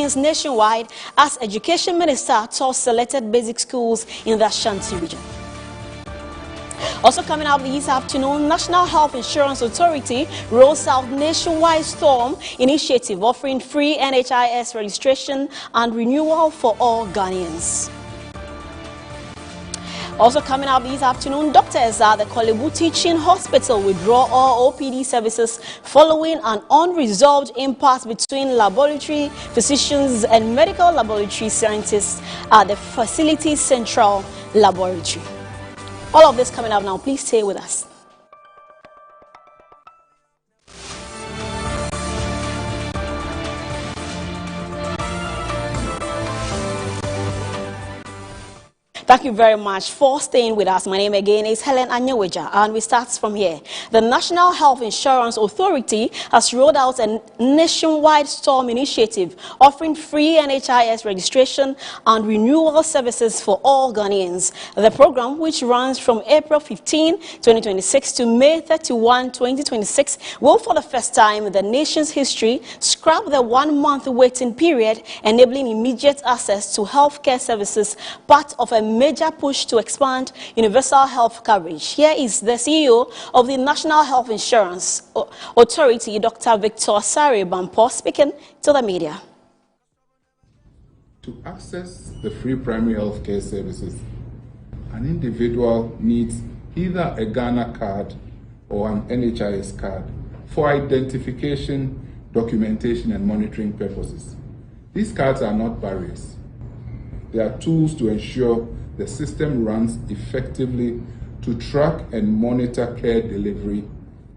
begins nationwide as Education Minister tours selected basic schools in the Ashanti region. Also coming up this afternoon, National Health Insurance Authority rolls out nationwide storm initiative offering free NHIS registration and renewal for all Ghanaians. Also coming up this afternoon, doctors at the Kolebu Teaching Hospital withdraw all OPD services following an unresolved impasse between laboratory physicians and medical laboratory scientists at the facility's central laboratory. All of this coming up now. Please stay with us. Thank you very much for staying with us. My name again is Helen Anyaweja, and we start from here. The National Health Insurance Authority has rolled out a nationwide storm initiative offering free NHIS registration and renewal services for all Ghanaians. The program, which runs from April 15, 2026 to May 31, 2026, will for the first time in the nation's history scrap the 1-month waiting period, enabling immediate access to healthcare services, part of a major push to expand universal health coverage. Here is the CEO of the National Health Insurance Authority, Dr. Victor Sari Bampo, speaking to the media. To access the free primary health care services, an individual needs either a Ghana card or an NHIS card for identification, documentation, and monitoring purposes. These cards are not barriers. They are tools to ensure the system runs effectively, to track and monitor care delivery,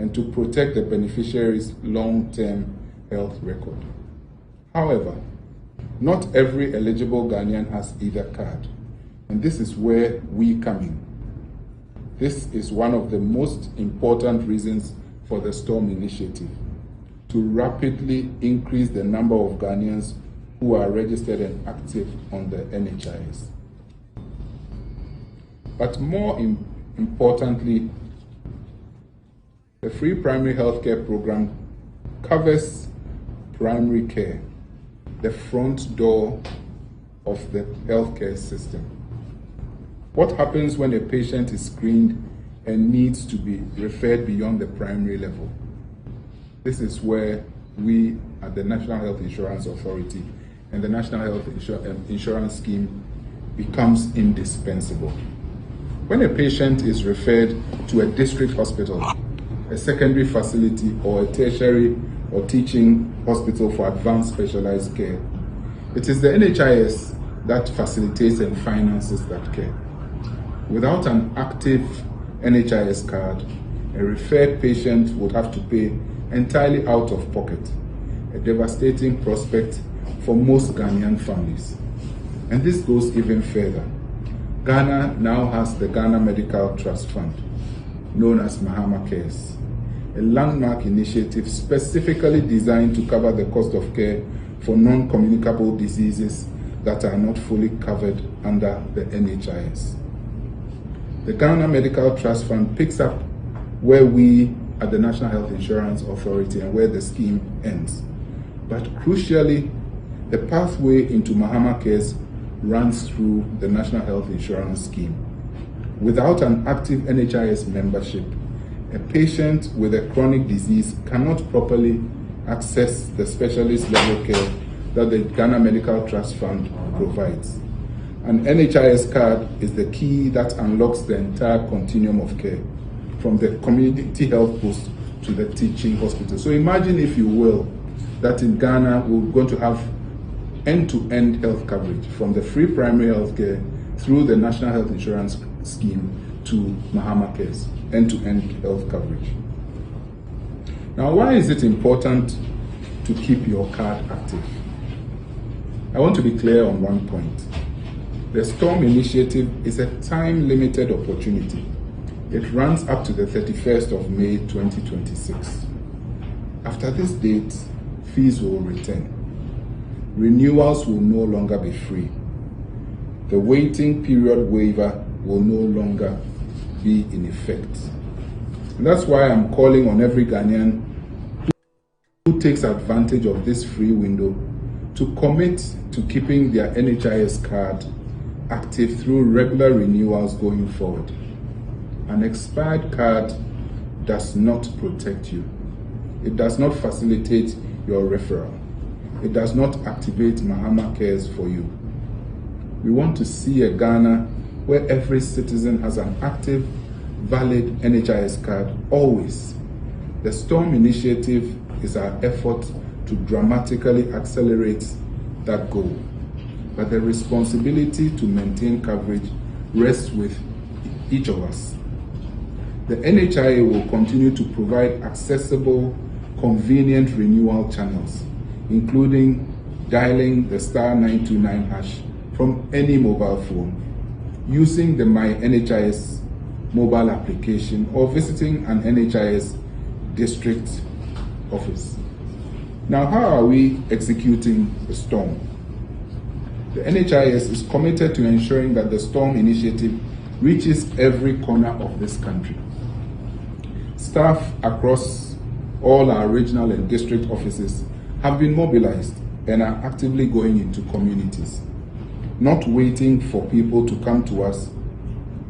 and to protect the beneficiary's long-term health record. However, not every eligible Ghanaian has either card, and this is where we come in. This is one of the most important reasons for the STORM initiative, to rapidly increase the number of Ghanaians who are registered and active on the NHIS. But more importantly, the free primary healthcare program covers primary care, the front door of the healthcare system. What happens when a patient is screened and needs to be referred beyond the primary level? This is where we at the National Health Insurance Authority and the National Health Insurance Scheme becomes indispensable. When a patient is referred to a district hospital, a secondary facility, or a tertiary or teaching hospital for advanced specialized care, it is the NHIS that facilitates and finances that care. Without an active NHIS card, a referred patient would have to pay entirely out of pocket, a devastating prospect for most Ghanaian families. And this goes even further. Ghana now has the Ghana Medical Trust Fund, known as Mahama Cares, a landmark initiative specifically designed to cover the cost of care for non-communicable diseases that are not fully covered under the NHIS. The Ghana Medical Trust Fund picks up where we at the National Health Insurance Authority and where the scheme ends. But crucially, the pathway into Mahama Cares runs through the National Health Insurance Scheme. Without an active NHIS membership, a patient with a chronic disease cannot properly access the specialist level care that the Ghana Medical Trust Fund provides. An NHIS card is the key that unlocks the entire continuum of care, from the community health post to the teaching hospital. So imagine, if you will, that in Ghana we're going to have end-to-end health coverage, from the free primary health care through the National Health Insurance Scheme to Mahama Cares, end-to-end health coverage. Now, why is it important to keep your card active? I want to be clear on one point. The STORM initiative is a time-limited opportunity. It runs up to the 31st of May 2026. After this date, fees will return. Renewals will no longer be free. The waiting period waiver will no longer be in effect. And that's why I'm calling on every Ghanaian who takes advantage of this free window to commit to keeping their NHIS card active through regular renewals going forward. An expired card does not protect you. It does not facilitate your referral. It does not activate Mahama Cares for you. We want to see a Ghana where every citizen has an active, valid NHIS card always. The STORM initiative is our effort to dramatically accelerate that goal. But the responsibility to maintain coverage rests with each of us. The NHIA will continue to provide accessible, convenient renewal channels, including dialing the *929 hash from any mobile phone, using the My NHIS mobile application, or visiting an NHIS district office. Now, how are we executing the STORM? The NHIS is committed to ensuring that the STORM initiative reaches every corner of this country. Staff across all our regional and district offices have been mobilized and are actively going into communities, not waiting for people to come to us,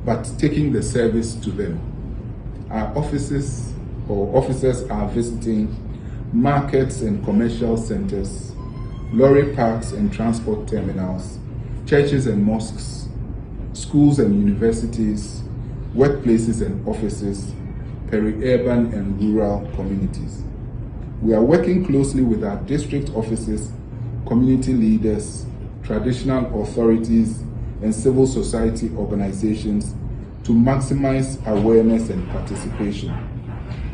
but taking the service to them. Our officers are visiting markets and commercial centers, lorry parks and transport terminals, churches and mosques, schools and universities, workplaces and offices, peri-urban and rural communities. We are working closely with our district offices, community leaders, traditional authorities, and civil society organizations to maximize awareness and participation.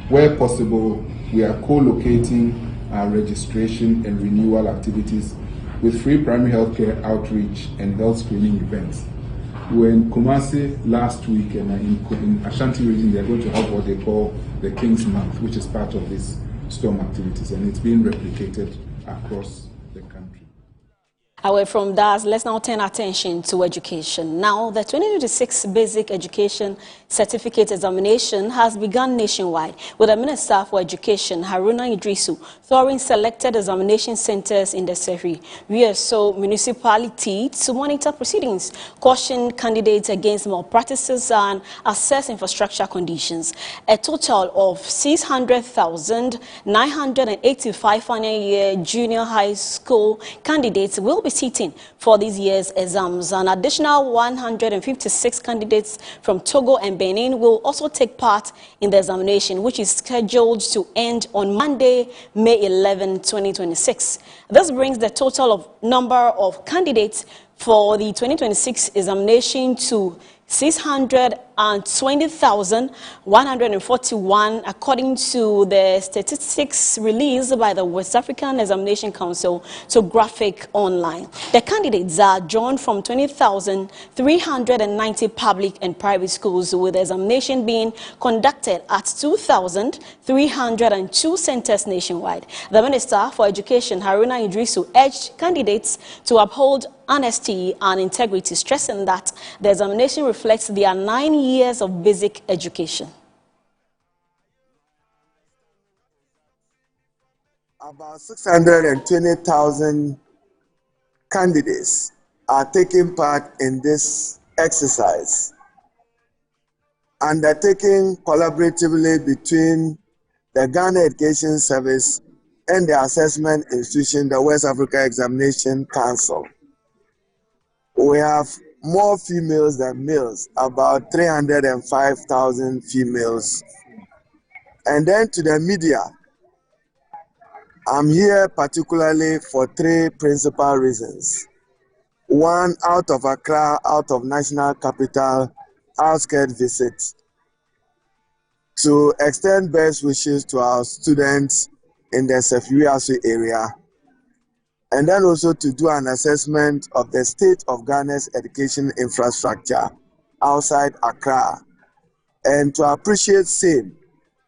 Where possible, we are co-locating our registration and renewal activities with free primary healthcare outreach and health screening events. We were in Kumasi last week, and in Ashanti region, they are going to have what they call the King's Month, which is part of this STORM activities, and it's being replicated across the country. Away from that, let's now turn attention to education. Now, the 2026 Basic Education Certificate Examination has begun nationwide, with the Minister for Education, Haruna Idrisu, touring selected examination centers in the Sehri, USO municipality to monitor proceedings, caution candidates against malpractices, and assess infrastructure conditions. A total of 600,985 final year junior high school candidates will be sitting for this year's exams. An additional 156 candidates from Togo and Benin will also take part in the examination, which is scheduled to end on Monday, May 11, 2026. This brings the total number of candidates for the 2026 examination to 620,141, according to the statistics released by the West African Examination Council to Graphic Online. The candidates are drawn from 20,390 public and private schools, with the examination being conducted at 2,302 centers nationwide. The Minister for Education, Haruna Idrisu, urged candidates to uphold honesty and integrity, stressing that the examination reflects their 9 years of basic education. About 620,000 candidates are taking part in this exercise, undertaken collaboratively between the Ghana Education Service and the assessment institution, the West Africa Examination Council. We have more females than males, about 305,000 females. And then to the media, I'm here particularly for three principal reasons. One, out of Accra, out of National Capital, outskirt visit to extend best wishes to our students in the Sefiriasu area, and then also to do an assessment of the state of Ghana's education infrastructure outside Accra, and to appreciate same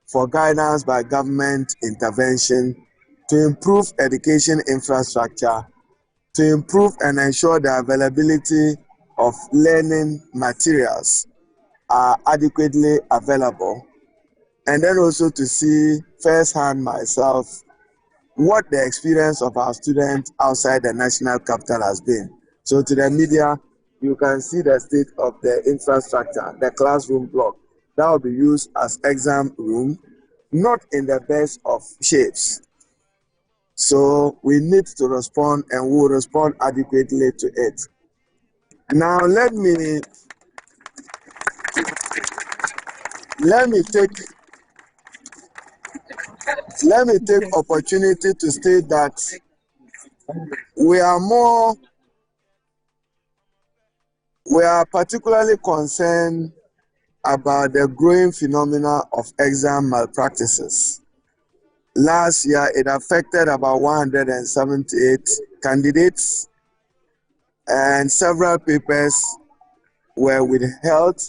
for guidance by government intervention to improve education infrastructure, to improve and ensure the availability of learning materials are adequately available, and then also to see firsthand myself what the experience of our students outside the national capital has been. So to the media, you can see the state of the infrastructure, the classroom block. That will be used as exam room, not in the best of shapes. So we need to respond, and we will respond adequately to it. Now let me take opportunity to state that we are particularly concerned about the growing phenomena of exam malpractices. Last year, it affected about 178 candidates, and several papers were withheld.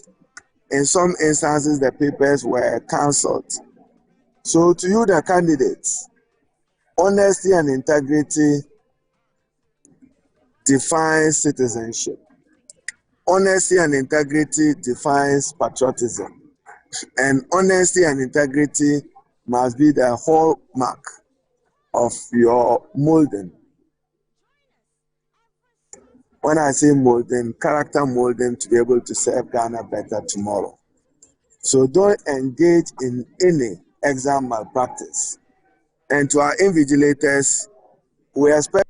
In some instances, the papers were cancelled. So to you, the candidates, honesty and integrity defines citizenship. Honesty and integrity defines patriotism. And honesty and integrity must be the hallmark of your molding. When I say molding, character molding to be able to serve Ghana better tomorrow. So don't engage in any exam malpractice. And to our invigilators, we expect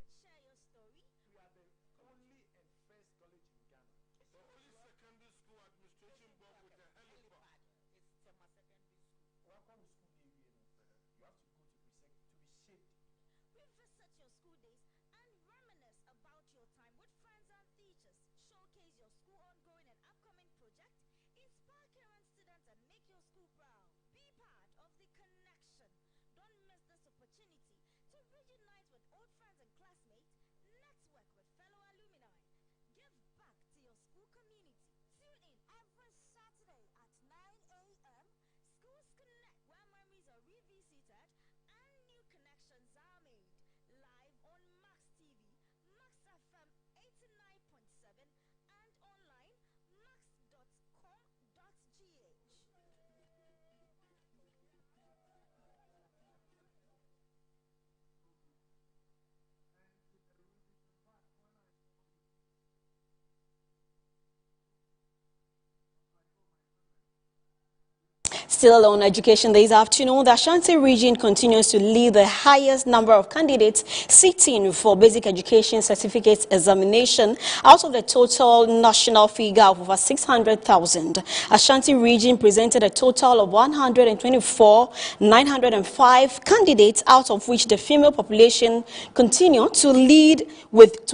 Still on education this afternoon, the Ashanti region continues to lead the highest number of candidates sitting for basic education certificate examination out of the total national figure of over 600,000. Ashanti region presented a total of 124,905 candidates, out of which the female population continued to lead with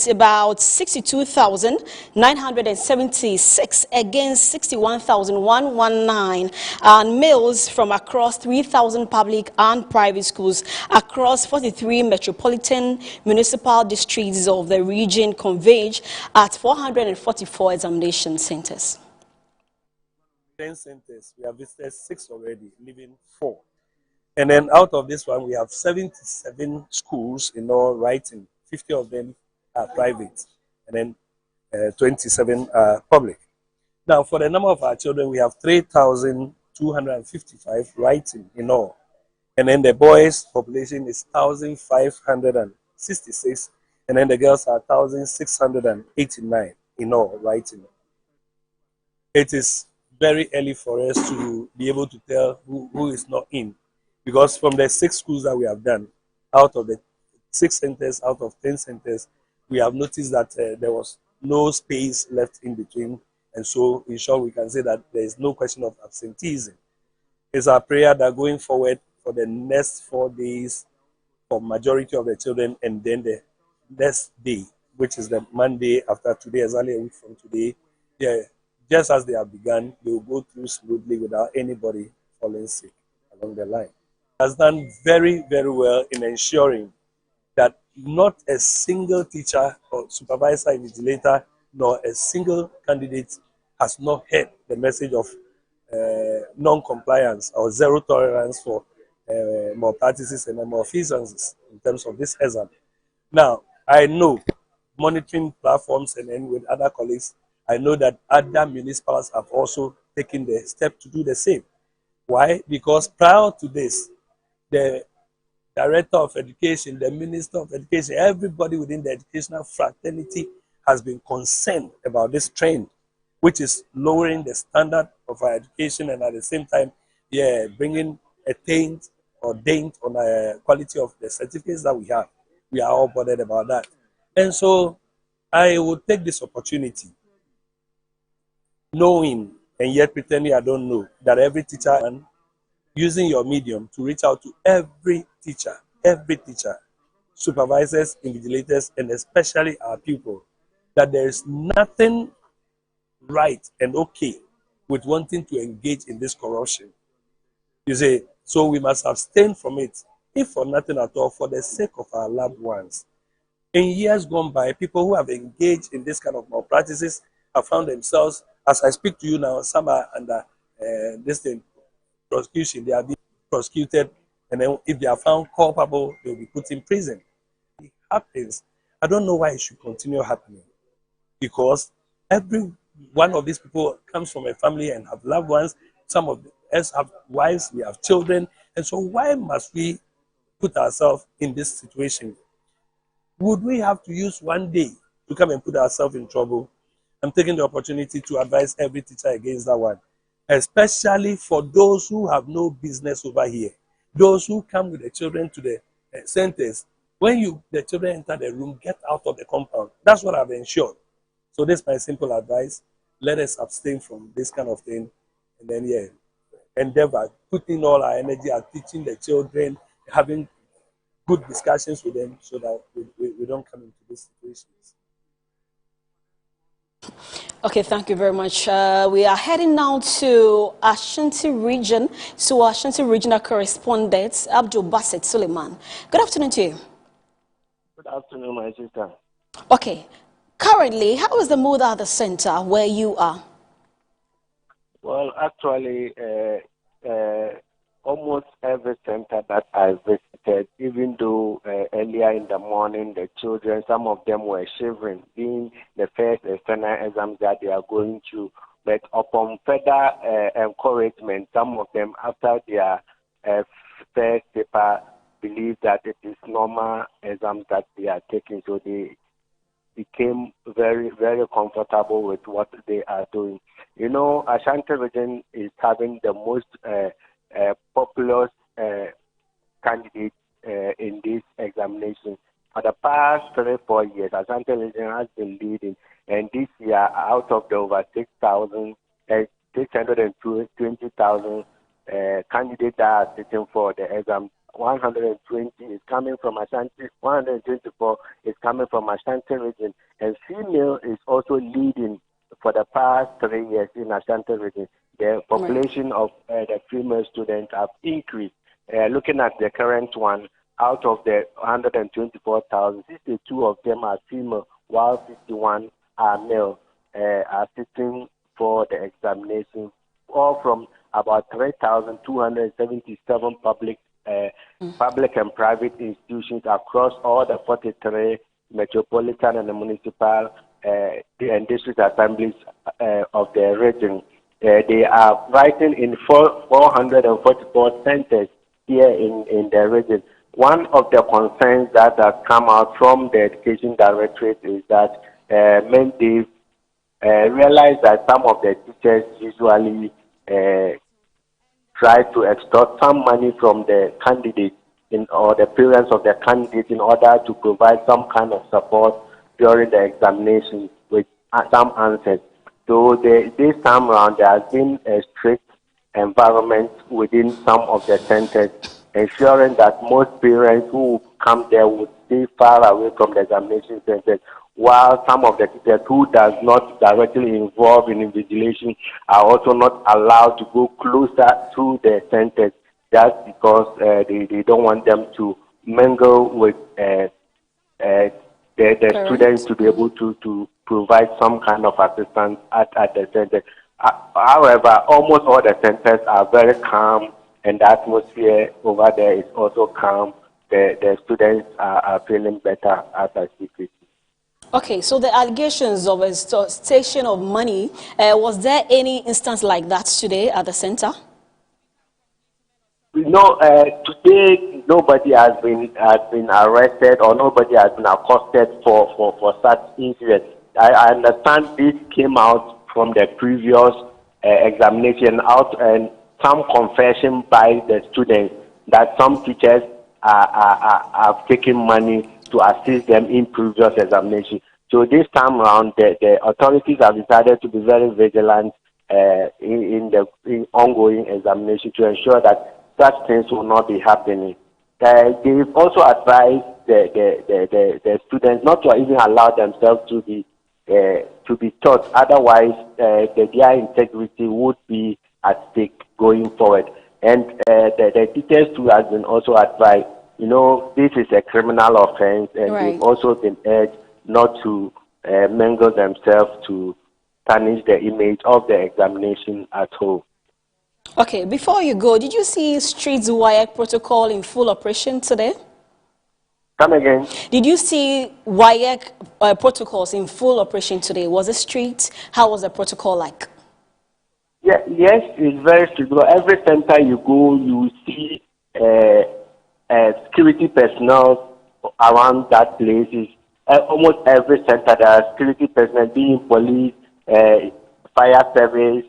about 62,976 against 61,119. And males from across 3,000 public and private schools across 43 metropolitan municipal districts of the region converge at 444 examination centers. 10 centers, we have visited 6 already, leaving 4. And then out of this one, we have 77 schools in all writing. 50 of them are private, and then 27 are public. Now, for the number of our children, we have 3,255 writing in all. And then the boys' population is 1,566, and then the girls are 1,689 in all writing. It is very early for us to be able to tell who is not in, because from the 6 schools that we have done, out of the 6 centers, out of 10 centers, we have noticed that there was no space left in between. And so, in short, we can say that there is no question of absenteeism. It's our prayer that going forward for the next 4 days, for majority of the children, and then the next day, which is the Monday after today, exactly a week from today, just as they have begun, they will go through smoothly without anybody falling sick along the line. Has done very, very well in ensuring that not a single teacher or supervisor, invigilator, nor a single candidate has not heard the message of non-compliance or zero tolerance for malpractices and malfeasances in terms of this exam. Now, I know monitoring platforms and then with other colleagues, I know that other municipalities have also taken the step to do the same. Why? Because prior to this, the director of education, the minister of education, everybody within the educational fraternity has been concerned about this trend, which is lowering the standard of our education and at the same time, yeah, bringing a taint or dent on the quality of the certificates that we have. We are all bothered about that. And so I will take this opportunity, knowing and yet pretending I don't know, that every teacher and using your medium to reach out to every teacher, supervisors, invigilators, and especially our people, that there is nothing right and okay with wanting to engage in this corruption. You say, so we must abstain from it, if for nothing at all, for the sake of our loved ones. In years gone by, people who have engaged in this kind of malpractices have found themselves, as I speak to you now, some are under this thing, prosecution, they are being prosecuted, and then if they are found culpable, they'll be put in prison. It happens. I don't know why it should continue happening, because every one of these people comes from a family and have loved ones. Some of us have wives, we have children, and so why must we put ourselves in this situation? Would we have to use one day to come and put ourselves in trouble? I'm taking the opportunity to advise every teacher against that one, especially for those who have no business over here, those who come with the children to the centers. When the children enter the room, get out of the compound. That's what I've ensured. So this is my simple advice. Let us abstain from this kind of thing, and then endeavor, putting all our energy at teaching the children, having good discussions with them, so that we don't come into these situations. Okay, thank you very much. We are heading now to Ashanti region, to our Ashanti regional correspondent, Abdul Basit Suleiman. Good afternoon to you. Good afternoon, my sister. Okay, currently, how is the mood at the center where you are? Well, actually, almost every center that I visited, even though earlier in the morning, the children, some of them were shivering, being the first external exams that they are going to. But upon further encouragement, some of them, after their first paper, believe that it is normal exams that they are taking. So they became very, very comfortable with what they are doing. You know, Ashanti region is having the most populous candidates in this examination. For the past 3-4 years, Ashanti region has been leading, and this year, out of the over 620,000 candidates that are sitting for the exam, 120 is coming from Ashanti, 124 is coming from Ashanti region, and female is also leading for the past 3 years in Ashanti region. The population of the female students have increased. Looking at the current one, out of the 124,000, 62 of them are female, while 51 are male, are sitting for the examination, all from about 3,277 public and private institutions across all the 43 metropolitan and municipal and district assemblies of the region. They are writing in 444 centers here in the region. One of the concerns that has come out from the Education Directorate is that they realize that some of the teachers usually try to extort some money from the candidate or the parents of the candidate in order to provide some kind of support during the examination with some answers. So this time around, there has been a strict environment within some of the centers, ensuring that most parents who come there would stay far away from the examination centers, while some of the teachers who does not directly involve in invigilation are also not allowed to go closer to the centers, just because they don't want them to mingle with the students to be able to provide some kind of assistance at the center. However, almost all the centers are very calm, and the atmosphere over there is also calm. The students are feeling better as I speak with you. Okay, so the allegations of extortion of money, was there any instance like that today at the center? Today nobody has been arrested or nobody has been accosted for such incidents. I understand this came out from the previous examination out and some confession by the students that some teachers have taken money to assist them in previous examination. So this time around, the authorities have decided to be very vigilant in ongoing examination to ensure that such things will not be happening. They've also advised the students not to even allow themselves to be taught. Otherwise, their integrity would be at stake going forward. And the teachers too has been also advised. This is a criminal offense, and Right. they've also been urged not to mingle themselves to tarnish the image of the examination at whole. Okay, before you go, did you see Streets WIAC protocol in full operation today? Come again? Did you see WIAC protocols in full operation today? Was it strict? How was the protocol like? Yeah, yes, it's very strict. Every center you go, you see security personnel around that place. Almost every center there are security personnel, being police, fire service,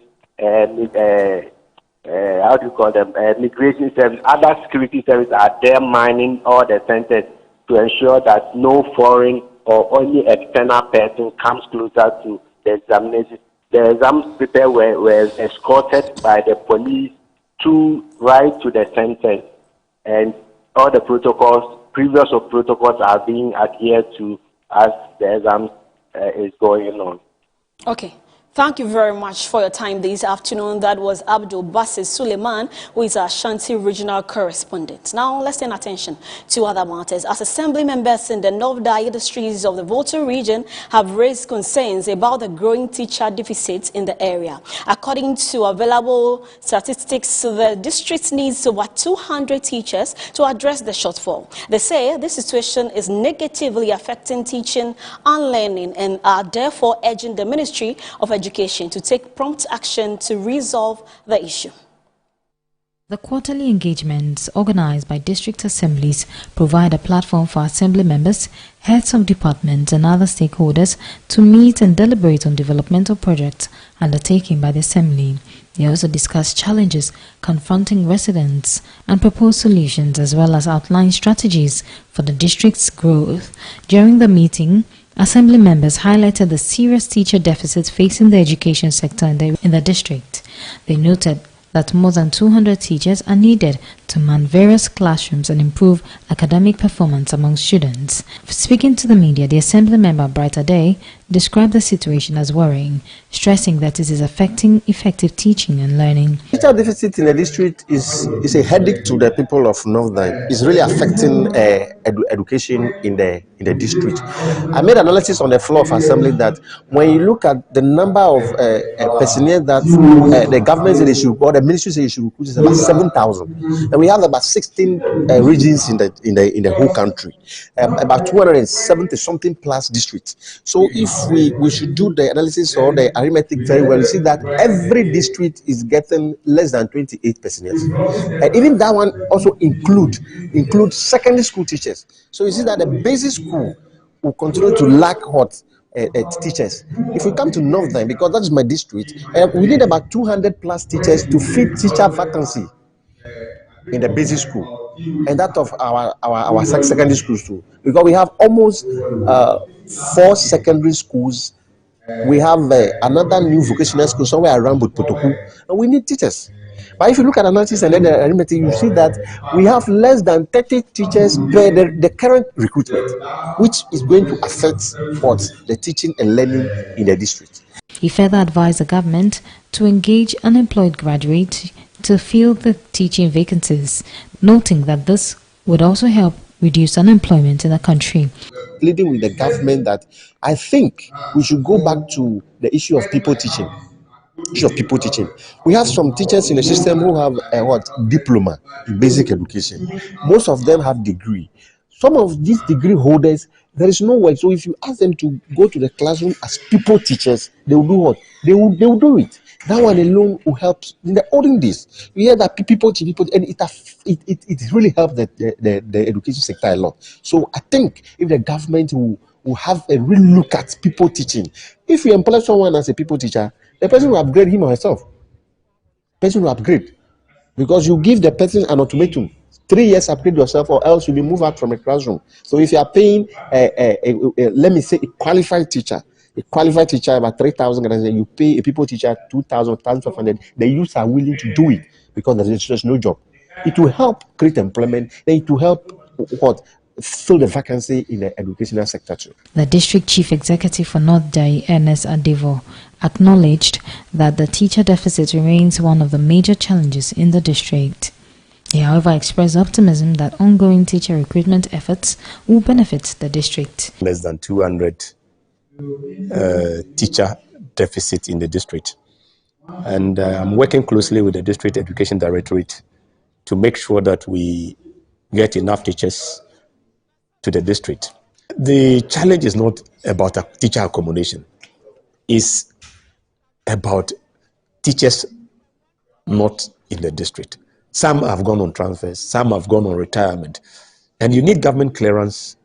how do you call them? Migration service, other security services are there mining all the centers to ensure that no foreign or any external person comes closer to the examination. The exam people were escorted by the police right to the center, and all the previous protocols are being adhered to as the exam is going on. Okay. Thank you very much for your time this afternoon. That was Abdul Basis Suleiman, who is our Ashanti regional correspondent. Now, let's turn attention to other matters. As assembly members in the North Dia districts of the Volta region have raised concerns about the growing teacher deficit in the area. According to available statistics, the district needs over 200 teachers to address the shortfall. They say this situation is negatively affecting teaching and learning and are therefore urging the Ministry of Education to take prompt action to resolve the issue. The quarterly engagements organized by district assemblies provide a platform for assembly members, heads of departments and other stakeholders to meet and deliberate on developmental projects undertaken by the assembly. They also discuss challenges confronting residents and propose solutions as well as outline strategies for the district's growth. During the meeting, assembly members highlighted the serious teacher deficit facing the education sector in the district. They noted that more than 200 teachers are needed to man various classrooms and improve academic performance among students. Speaking to the media, the assembly member Brighter Day described the situation as worrying, stressing that it is affecting effective teaching and learning. Teacher deficit in the district is a headache to the people of Northern. It's really affecting education in the district. I made analysis on the floor of assembly that when you look at the number of personnel that the government said they should, or the ministry said they should recruit, is about 7,000, and we have about 16 regions in the whole country, about 270 something plus districts. So if we should do the analysis or the arithmetic very well, you see that every district is getting less than 28 personnel, and even that one also include secondary school teachers. So you see that the basic school will continue to lack teachers. If we come to Northern, because that is my district, we need about 200 plus teachers to fill teacher vacancy in the basic school, and that of our secondary schools too, because we have almost 4 secondary schools. We have another new vocational school somewhere around Butoku, and we need teachers. But if you look at analysis and then the arithmetic, you see that we have less than 30 teachers per the current recruitment, which is going to affect the teaching and learning in the district. He further advised the government to engage unemployed graduates to fill the teaching vacancies, noting that this would also help reduce unemployment in the country. Pleading with the government that I think we should go back to the issue of people teaching. We have some teachers in the system who have diploma in basic education. Most of them have degree. Some of these degree holders, there is no work. So if you ask them to go to the classroom as people teachers, they will do what? They will do it. That one alone will help. In the olden days, we hear that people, and it really helped the education sector a lot. So I think if the government will have a real look at people teaching, if you employ someone as a people teacher, the person will upgrade him or herself. The person will upgrade because you give the person an ultimatum: 3 years, upgrade yourself, or else you'll be moved out from a classroom. So if you are paying, let me say, a qualified teacher about 3,000, and you pay a people teacher 2,000, 2,500, the youths are willing to do it because there's no job. It will help create employment. Then it will help fill the vacancy in the educational sector too. The district chief executive for North Dai, Ernest Adevo, acknowledged that the teacher deficit remains one of the major challenges in the district. He, however, expressed optimism that ongoing teacher recruitment efforts will benefit the district. Less than 200 teacher deficit in the district. And I'm working closely with the district education directorate to make sure that we get enough teachers to the district. The challenge is not about a teacher accommodation. It's about teachers not in the district. Some have gone on transfers, some have gone on retirement. And you need government clearance,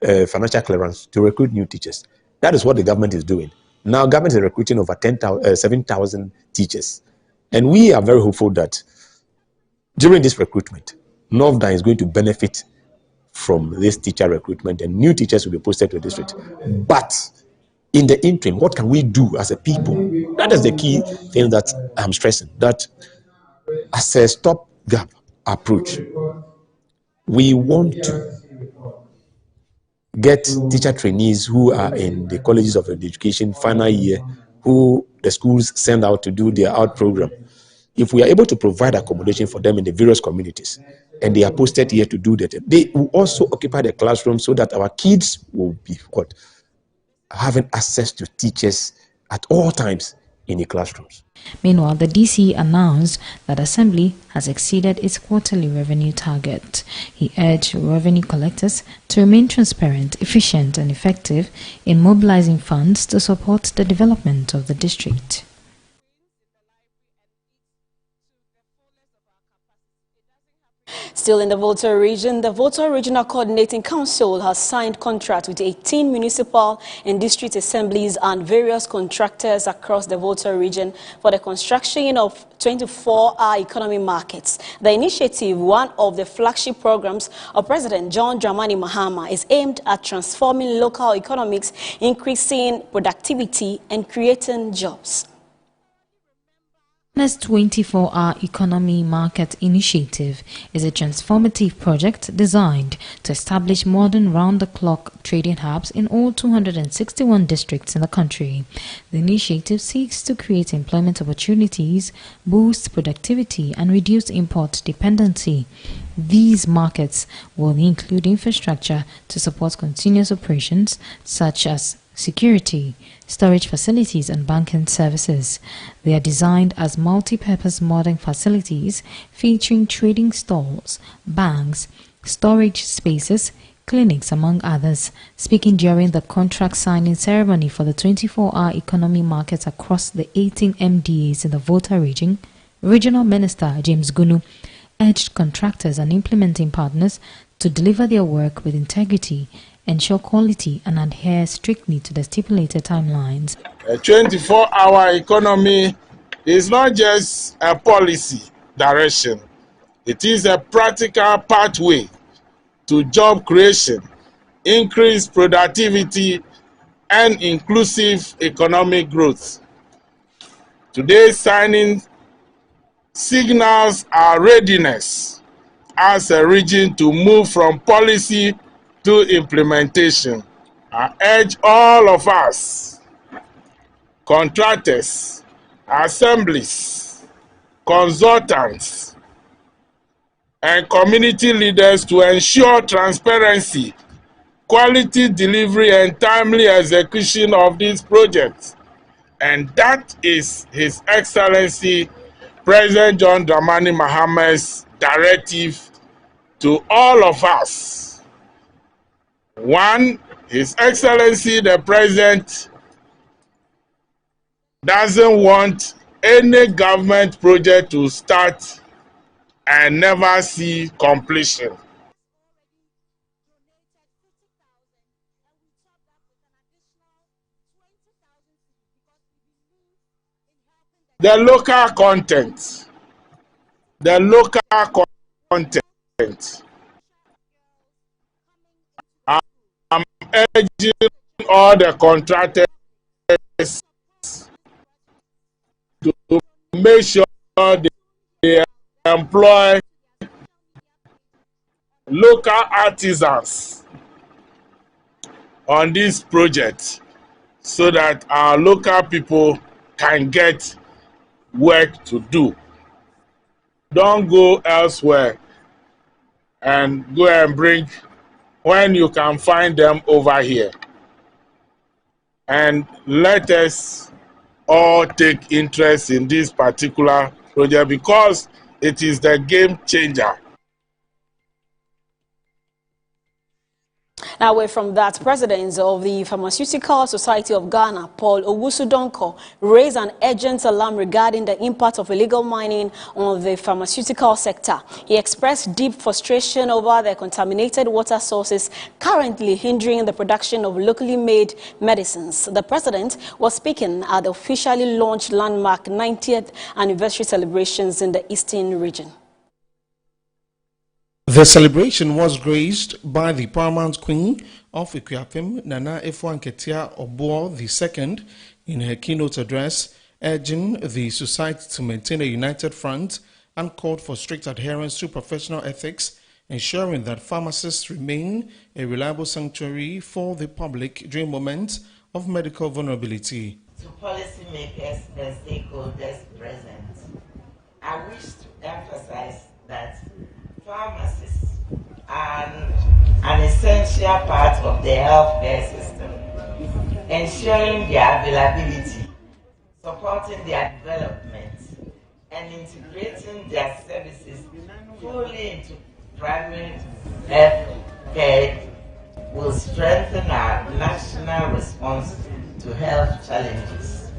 financial clearance to recruit new teachers. That is what the government is doing. Now, government is recruiting over 7,000 teachers. And we are very hopeful that during this recruitment, North Dai is going to benefit from this teacher recruitment, and new teachers will be posted to the district. But in the interim, what can we do as a people? That is the key thing that I'm stressing, that as a stopgap approach, we want to get teacher trainees who are in the colleges of education final year, who the schools send out to do their out program. If we are able to provide accommodation for them in the various communities, and they are posted here to do that, they will also occupy the classroom so that our kids will be having access to teachers at all times in the classrooms. Meanwhile, the DC announced that Assembly has exceeded its quarterly revenue target. He urged revenue collectors to remain transparent, efficient, and effective in mobilizing funds to support the development of the district. Still in the Volta region, the Volta Regional Coordinating Council has signed contracts with 18 municipal and district assemblies and various contractors across the Volta region for the construction of 24-hour economy markets. The initiative, one of the flagship programs of President John Dramani Mahama, is aimed at transforming local economics, increasing productivity, and creating jobs. This 24-hour economy market initiative is a transformative project designed to establish modern round-the-clock trading hubs in all 261 districts in the country. The initiative seeks to create employment opportunities, boost productivity, and reduce import dependency. These markets will include infrastructure to support continuous operations such as security, storage facilities, and banking services. They are designed as multi-purpose modern facilities featuring trading stalls, banks, storage spaces, clinics, among others. Speaking during the contract signing ceremony for the 24-hour economy markets across the 18 MDAs in the Volta region, Regional Minister James Gunu urged contractors and implementing partners to deliver their work with integrity, ensure quality, and adhere strictly to the stipulated timelines. A 24-hour economy is not just a policy direction. It is a practical pathway to job creation, increased productivity, and inclusive economic growth. Today's signing signals our readiness as a region to move from policy to implementation. I urge all of us, contractors, assemblies, consultants, and community leaders to ensure transparency, quality delivery, and timely execution of these projects. And that is His Excellency President John Dramani Mahama's directive to all of us. One, His Excellency the President doesn't want any government project to start and never see completion. The local content. I'm urging all the contractors to make sure they employ local artisans on this project so that our local people can get work to do. Don't go elsewhere and go and bring when you can find them over here. And let us all take interest in this particular project because it is the game changer. Now, away from that, president of the Pharmaceutical Society of Ghana, Paul Owusu-Donkor, raised an urgent alarm regarding the impact of illegal mining on the pharmaceutical sector. He expressed deep frustration over the contaminated water sources currently hindering the production of locally made medicines. The president was speaking at the officially launched landmark 90th anniversary celebrations in the Eastern region. The celebration was graced by the paramount queen of Ikuapem, Nana Efua-Nketia Oboa II, in her keynote address, urging the society to maintain a united front and called for strict adherence to professional ethics, ensuring that pharmacists remain a reliable sanctuary for the public during moments of medical vulnerability. To policymakers and stakeholders present, I wish to emphasize that pharmacists are an essential part of the healthcare system, ensuring their availability, supporting their development, and integrating their services fully into primary health care will strengthen our national response to health challenges.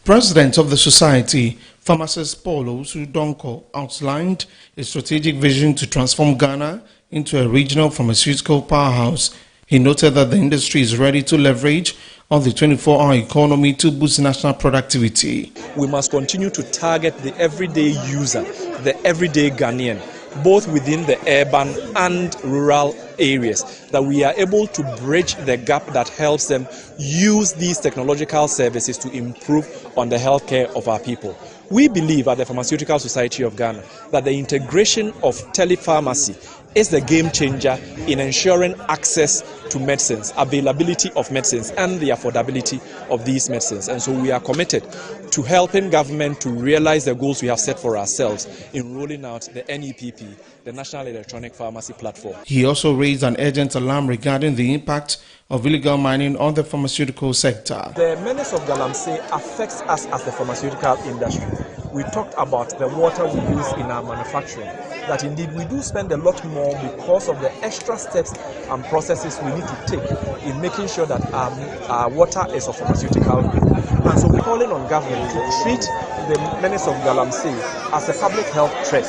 President of the Society, pharmacist Paul Owusu-Donkor, outlined a strategic vision to transform Ghana into a regional pharmaceutical powerhouse. He noted that the industry is ready to leverage on the 24-hour economy to boost national productivity. We must continue to target the everyday user, the everyday Ghanaian, both within the urban and rural areas, that we are able to bridge the gap that helps them use these technological services to improve on the healthcare of our people. We believe at the Pharmaceutical Society of Ghana that the integration of telepharmacy is the game changer in ensuring access to medicines, availability of medicines, and the affordability of these medicines. And so we are committed to helping government to realize the goals we have set for ourselves in rolling out the NEPP, the National Electronic Pharmacy Platform. He also raised an urgent alarm regarding the impact of illegal mining on the pharmaceutical sector. The menace of Galamsey affects us as the pharmaceutical industry. We talked about the water we use in our manufacturing, that indeed we do spend a lot more because of the extra steps and processes we need to take in making sure that our water is of pharmaceutical grade. And so we're calling on government to treat the menace of Galamsey as a public health threat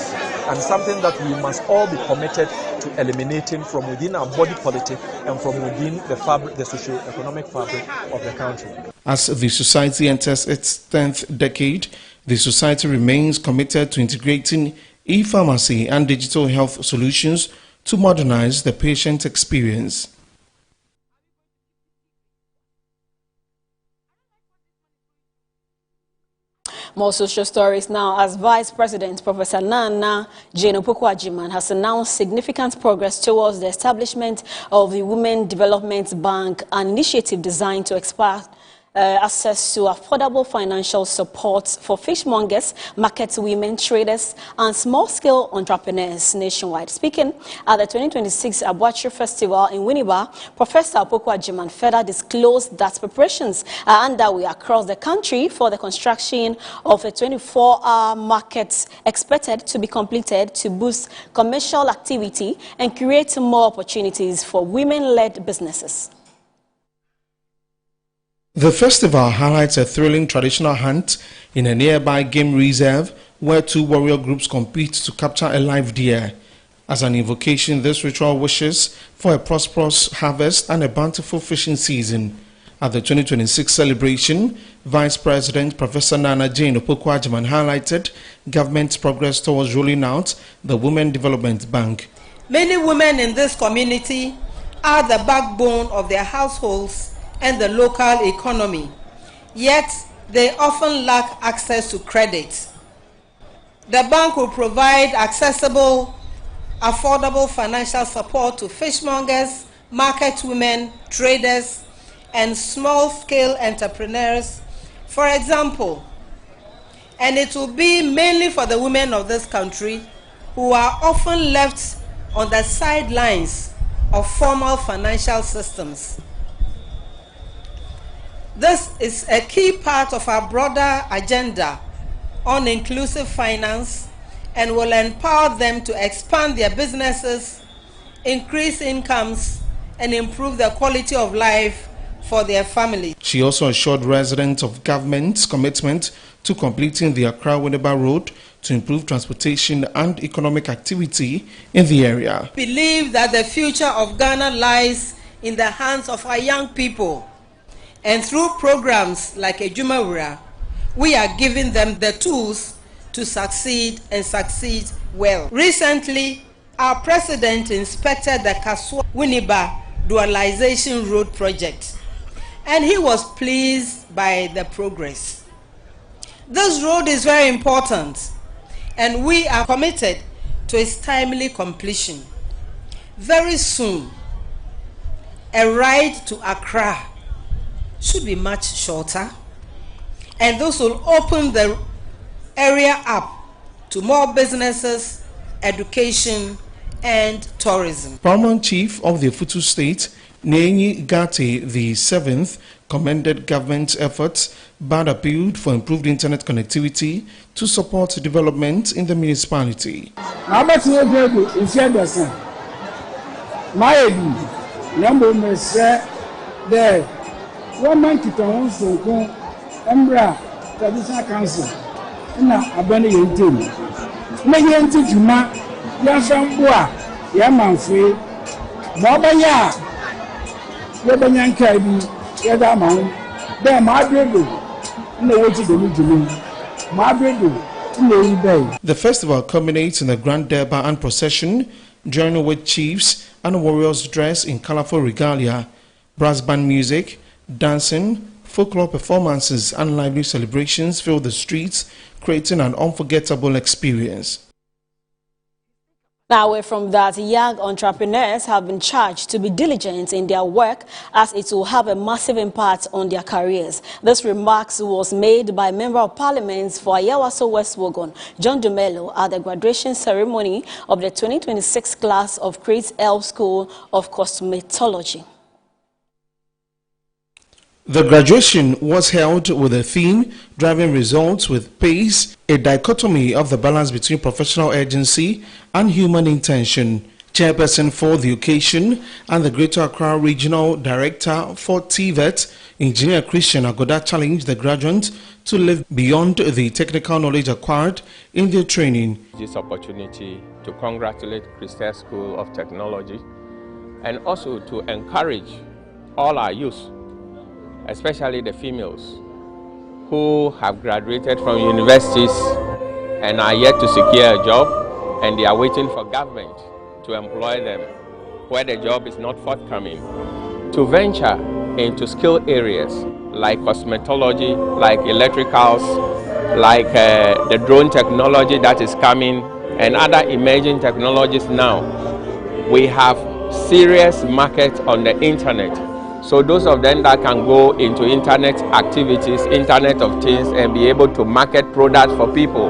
and something that we must all be committed to eliminating from within our body politic and from within the fabric, the socio-economic fabric of the country. As the society enters its 10th decade, the society remains committed to integrating e-pharmacy and digital health solutions to modernize the patient experience. More social stories now, as Vice President Professor Nana Jane Opoku-Agyeman has announced significant progress towards the establishment of the Women Development Bank, an initiative designed to expand access to affordable financial support for fishmongers, market women, traders, and small-scale entrepreneurs nationwide. Speaking at the 2026 Abuachiri Festival in Winneba, Professor Opoku-Agyeman further disclosed that preparations are underway across the country for the construction of a 24-hour market expected to be completed to boost commercial activity and create more opportunities for women-led businesses. The festival highlights a thrilling traditional hunt in a nearby game reserve where two warrior groups compete to capture a live deer. As an invocation, this ritual wishes for a prosperous harvest and a bountiful fishing season. At the 2026 celebration, Vice President Professor Nana Jane Opoku-Agyeman highlighted government's progress towards rolling out the Women Development Bank. Many women in this community are the backbone of their households and the local economy, yet they often lack access to credit. The bank will provide accessible, affordable financial support to fishmongers, market women, traders, and small-scale entrepreneurs, for example. And it will be mainly for the women of this country who are often left on the sidelines of formal financial systems. This is a key part of our broader agenda on inclusive finance and will empower them to expand their businesses, increase incomes, and improve the quality of life for their families. She also assured residents of government's commitment to completing the Accra-Winneba Road to improve transportation and economic activity in the area. I believe that the future of Ghana lies in the hands of our young people. And through programs like Ejumawura, we are giving them the tools to succeed and succeed well. Recently, our president inspected the Kaswa-Winneba Dualization Road project, and he was pleased by the progress. This road is very important, and we are committed to its timely completion. Very soon, a ride to Accra should be much shorter, and this will open the area up to more businesses, education, and tourism. Paramount Chief of the Futu State, Nenyi Gate VII, commended government's efforts but appealed for improved internet connectivity to support development in the municipality. Woman Kiton Soko, Embra, Traditional Council, na Abani Yentin. Mayanti Juma, Yasambua, Yamanfree, Mobaya, Yabanyan Kabi, Yadaman, then Madrigo, no way to the Madrigo. The festival culminates in a grand derby and procession, joining with chiefs and warriors dressed in colorful regalia, brass band music, dancing, folklore performances and lively celebrations fill the streets, creating an unforgettable experience. Now, away from that, young entrepreneurs have been charged to be diligent in their work as it will have a massive impact on their careers. This remarks was made by Member of Parliament for Ayawaso West Wogon, John Dumelo, at the graduation ceremony of the 2026 class of Grade L School of Cosmetology. The graduation was held with a theme, driving results with pace, a dichotomy of the balance between professional urgency and human intention. Chairperson for the occasion and the Greater Accra Regional Director for TVET, Engineer Christian Agoda, challenged the graduates to live beyond the technical knowledge acquired in their training. This opportunity to congratulate Christian School of Technology and also to encourage all our youth, especially the females who have graduated from universities and are yet to secure a job, and they are waiting for government to employ them where the job is not forthcoming, to venture into skill areas like cosmetology, like electricals, like the drone technology that is coming and other emerging technologies now. We have serious market on the internet. So those of them that can go into internet activities, Internet of Things, and be able to market products for people,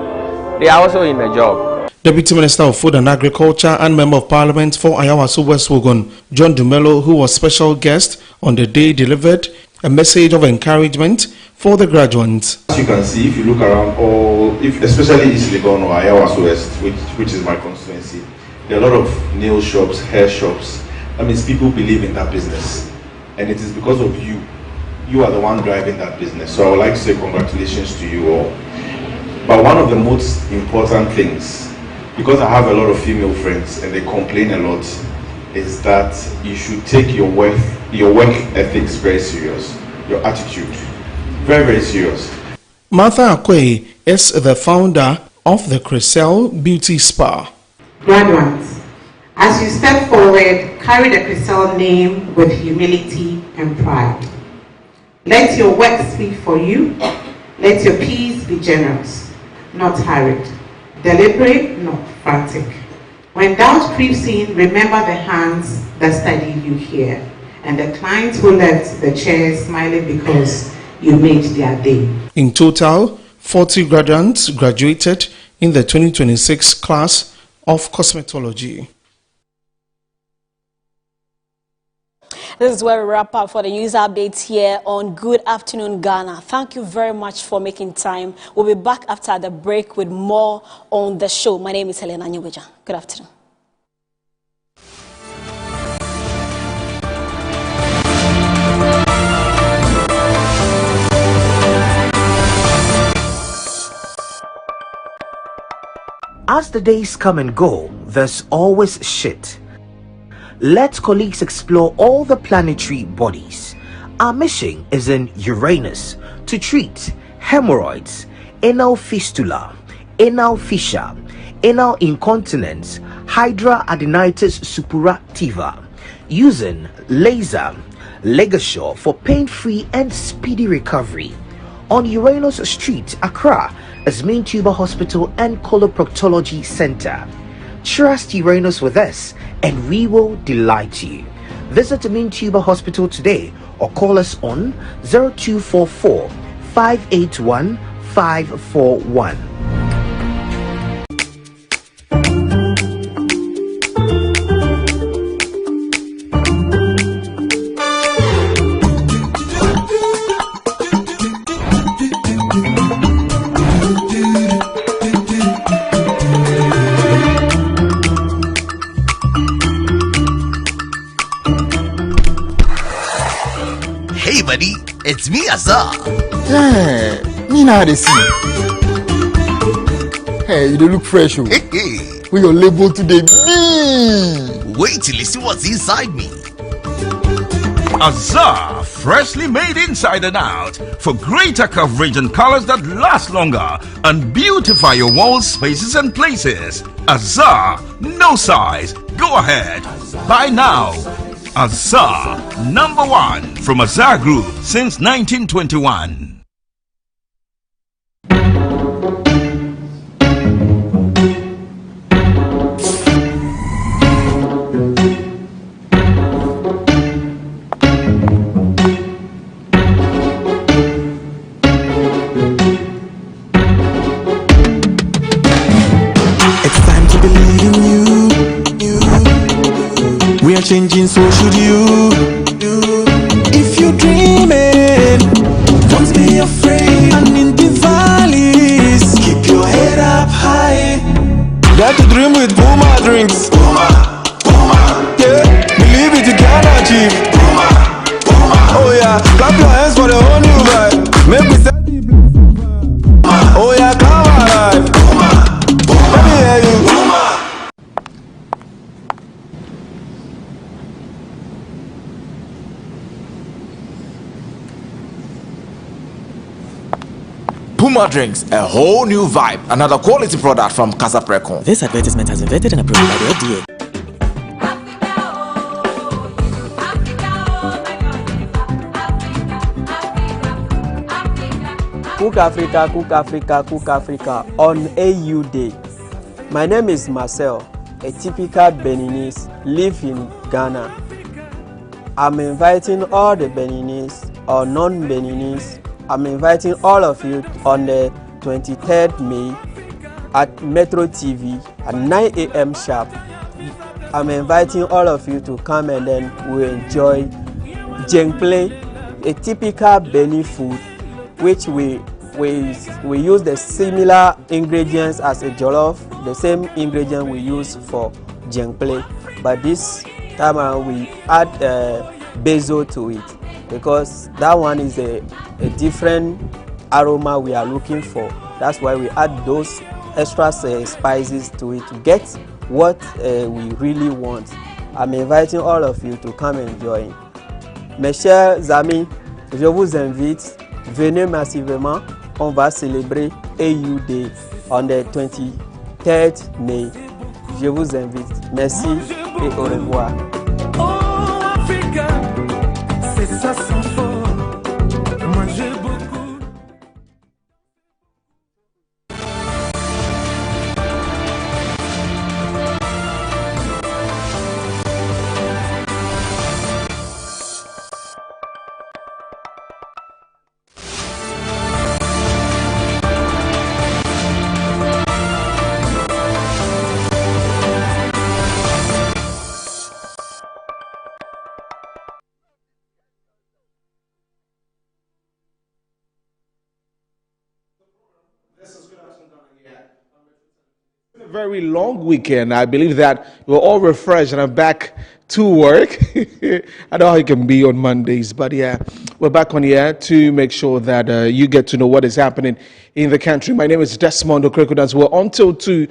they are also in a job. Deputy Minister of Food and Agriculture and Member of Parliament for Ayawaso West Wogon, John Dumelo, who was special guest on the day, delivered a message of encouragement for the graduates. As you can see, if you look around especially East Legon or Ayawaso West, which is my constituency, there are a lot of nail shops, hair shops. That means people believe in that business. And it is because of you you are the one driving that business. So I would like to say congratulations to you all. But one of the most important things, because I have a lot of female friends and they complain a lot, is that you should take your work ethics very serious, your attitude very, very serious. Martha Akwe is the founder of the Crisel Beauty Spa. Graduates, as you step forward, carry the Crisel name with humility and pride. Let your work speak for you. Let your peace be generous, not hurried, deliberate, not frantic. When doubt creeps in, remember the hands that studied you here and the clients who left the chair smiling because you made their day. In total, 40 graduates graduated in the 2026 class of cosmetology. This is where we wrap up for the news updates here on Good Afternoon Ghana. Thank you very much for making time. We'll be back after the break with more on the show. My name is Helen Anyoweja. Good afternoon. As the days come and go, there's always shit. Let colleagues explore all the planetary bodies. Our mission is in Uranus to treat hemorrhoids, anal fistula, anal fissure, anal incontinence, hidradenitis suppurativa, using laser ligature for pain-free and speedy recovery. On Uranus Street, Accra, is Main Tuber Hospital and Coloproctology Center. Trust Uranus with us and we will delight you. Visit Main Tuber Hospital today or call us on 0244 581 541. It's me, Azar. Yeah, me now they see. Hey, you don't look fresh. Oh. Hey. With your label today, me. Wait till you see what's inside me. Azar, freshly made inside and out for greater coverage and colors that last longer and beautify your walls, spaces and places. Azar, no size. Go ahead. Buy now. Azar, #1 from Azar Group since 1921. It's time to believe in you. We are changing, so should you. If you're dreaming, don't be afraid. And in the valleys, keep your head up high. Dare to dream with Puma drinks. Puma, yeah. Believe it, you can achieve. Puma. Oh yeah, clap your hands for the whole new vibe. Make me set the bliss. Oh yeah, come alive. Let me hear you. Puma drinks, a whole new vibe. Another quality product from Casa Precon. This advertisement has been vetted and approved by the FDA. Cook Africa, Cook Africa, Cook Africa on AU Day. My name is Marcel, a typical Beninese, live in Ghana. I'm inviting all the Beninese or non-Beninese. I'm inviting all of you on the 23rd May at Metro TV at 9 a.m. sharp. I'm inviting all of you to come and then we'll enjoy jengple, a typical Benin food, which we use the similar ingredients as a jollof, the same ingredient we use for jengple, but this time around we add basil to it. because that one is a different aroma we are looking for. That's why we add those extra spices to it to get what we really want. I'm inviting all of you to come and join. Mes chers amis, je vous invite, venez massivement. On va célébrer AU Day on the 23rd May. Je vous invite. Merci et au revoir. Oh Africa, c'est ça sans faux. Moi j'ai beaucoup. A very long weekend. I believe that we're all refreshed and I'm back to work. I know how it can be on Mondays, but yeah, we're back on here to make sure that you get to know what is happening in the country. My name is Desmond Okrekudans. We're on till 2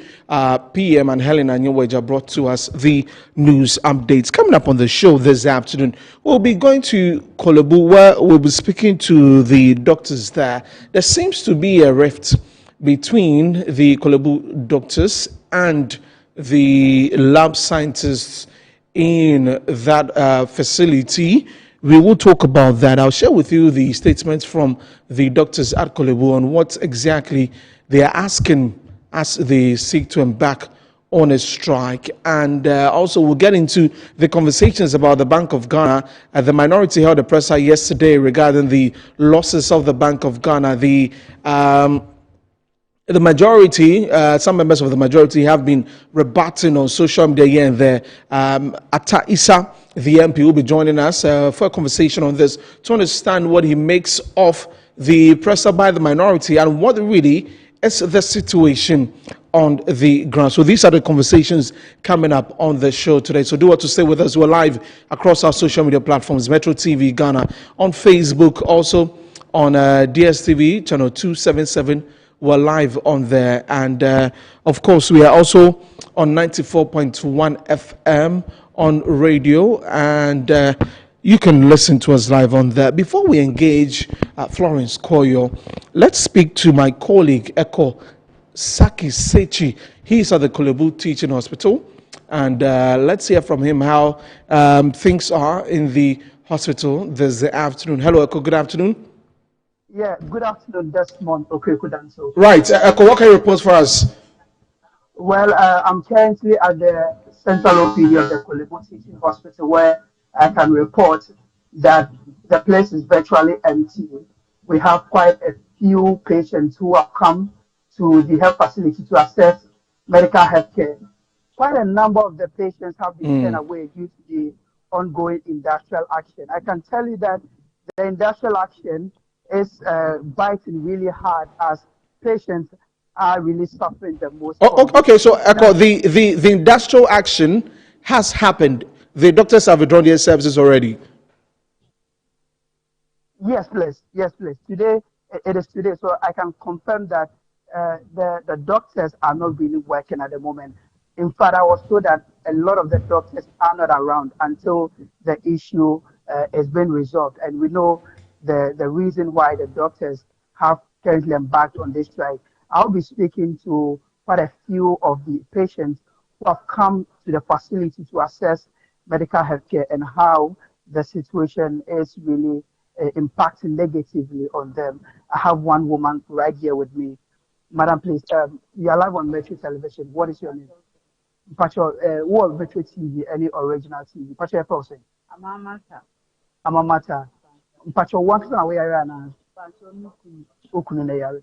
p.m. and Helen Anyoweja brought to us the news updates. Coming up on the show this afternoon, we'll be going to Kolebu where we'll be speaking to the doctors there. There seems to be a rift between the Kolebu doctors and the lab scientists in that facility. We will talk about that. I'll share with you the statements from the doctors at Kolebu on what exactly they are asking as they seek to embark on a strike. And also we'll get into the conversations about the Bank of Ghana. The minority held a presser yesterday regarding the losses of the Bank of Ghana. The majority, some members of the majority have been rebutting on social media here and there. Atta Issa, the MP, will be joining us for a conversation on this to understand what he makes of the pressure by the minority and what really is the situation on the ground. So these are the conversations coming up on the show today. So do what to stay with us. We're live across our social media platforms, Metro TV Ghana, on Facebook, also on DSTV, channel 277. We're live on there. And of course, we are also on 94.1 FM on radio. And you can listen to us live on there. Before we engage Florence Koyo, let's speak to my colleague, Eko Saki Sechi. He's at the Kolebu Teaching Hospital. And let's hear from him how things are in the hospital this afternoon. Hello, Eko. Good afternoon. Yeah, good afternoon, Desmond Okekudanso. Right, Eko, what can you report for us? Well, I'm currently at the central OPD of the Kolebu Teaching Hospital where I can report that the place is virtually empty. We have quite a few patients who have come to the health facility to access medical health care. Quite a number of the patients have been turned away due to the ongoing industrial action. I can tell you that the industrial action is biting really hard as patients are really suffering the most. Okay, so Eko, the industrial action has happened. The doctors have withdrawn their services already. Yes, please. Yes, please. Today, it is today. So I can confirm that the doctors are not really working at the moment. In fact, I was told that a lot of the doctors are not around until the issue is being resolved. And we know the reason why the doctors have currently embarked on this strike. I'll be speaking to quite a few of the patients who have come to the facility to assess medical health care and how the situation is really impacting negatively on them. I have one woman right here with me. Madam, please, you are live on Metro Television. What is your name? Pacho, what Metro TV, any original TV? Pacho, your person? Amamata. Amamata. Pacho, what is our way around? Okunu na yare.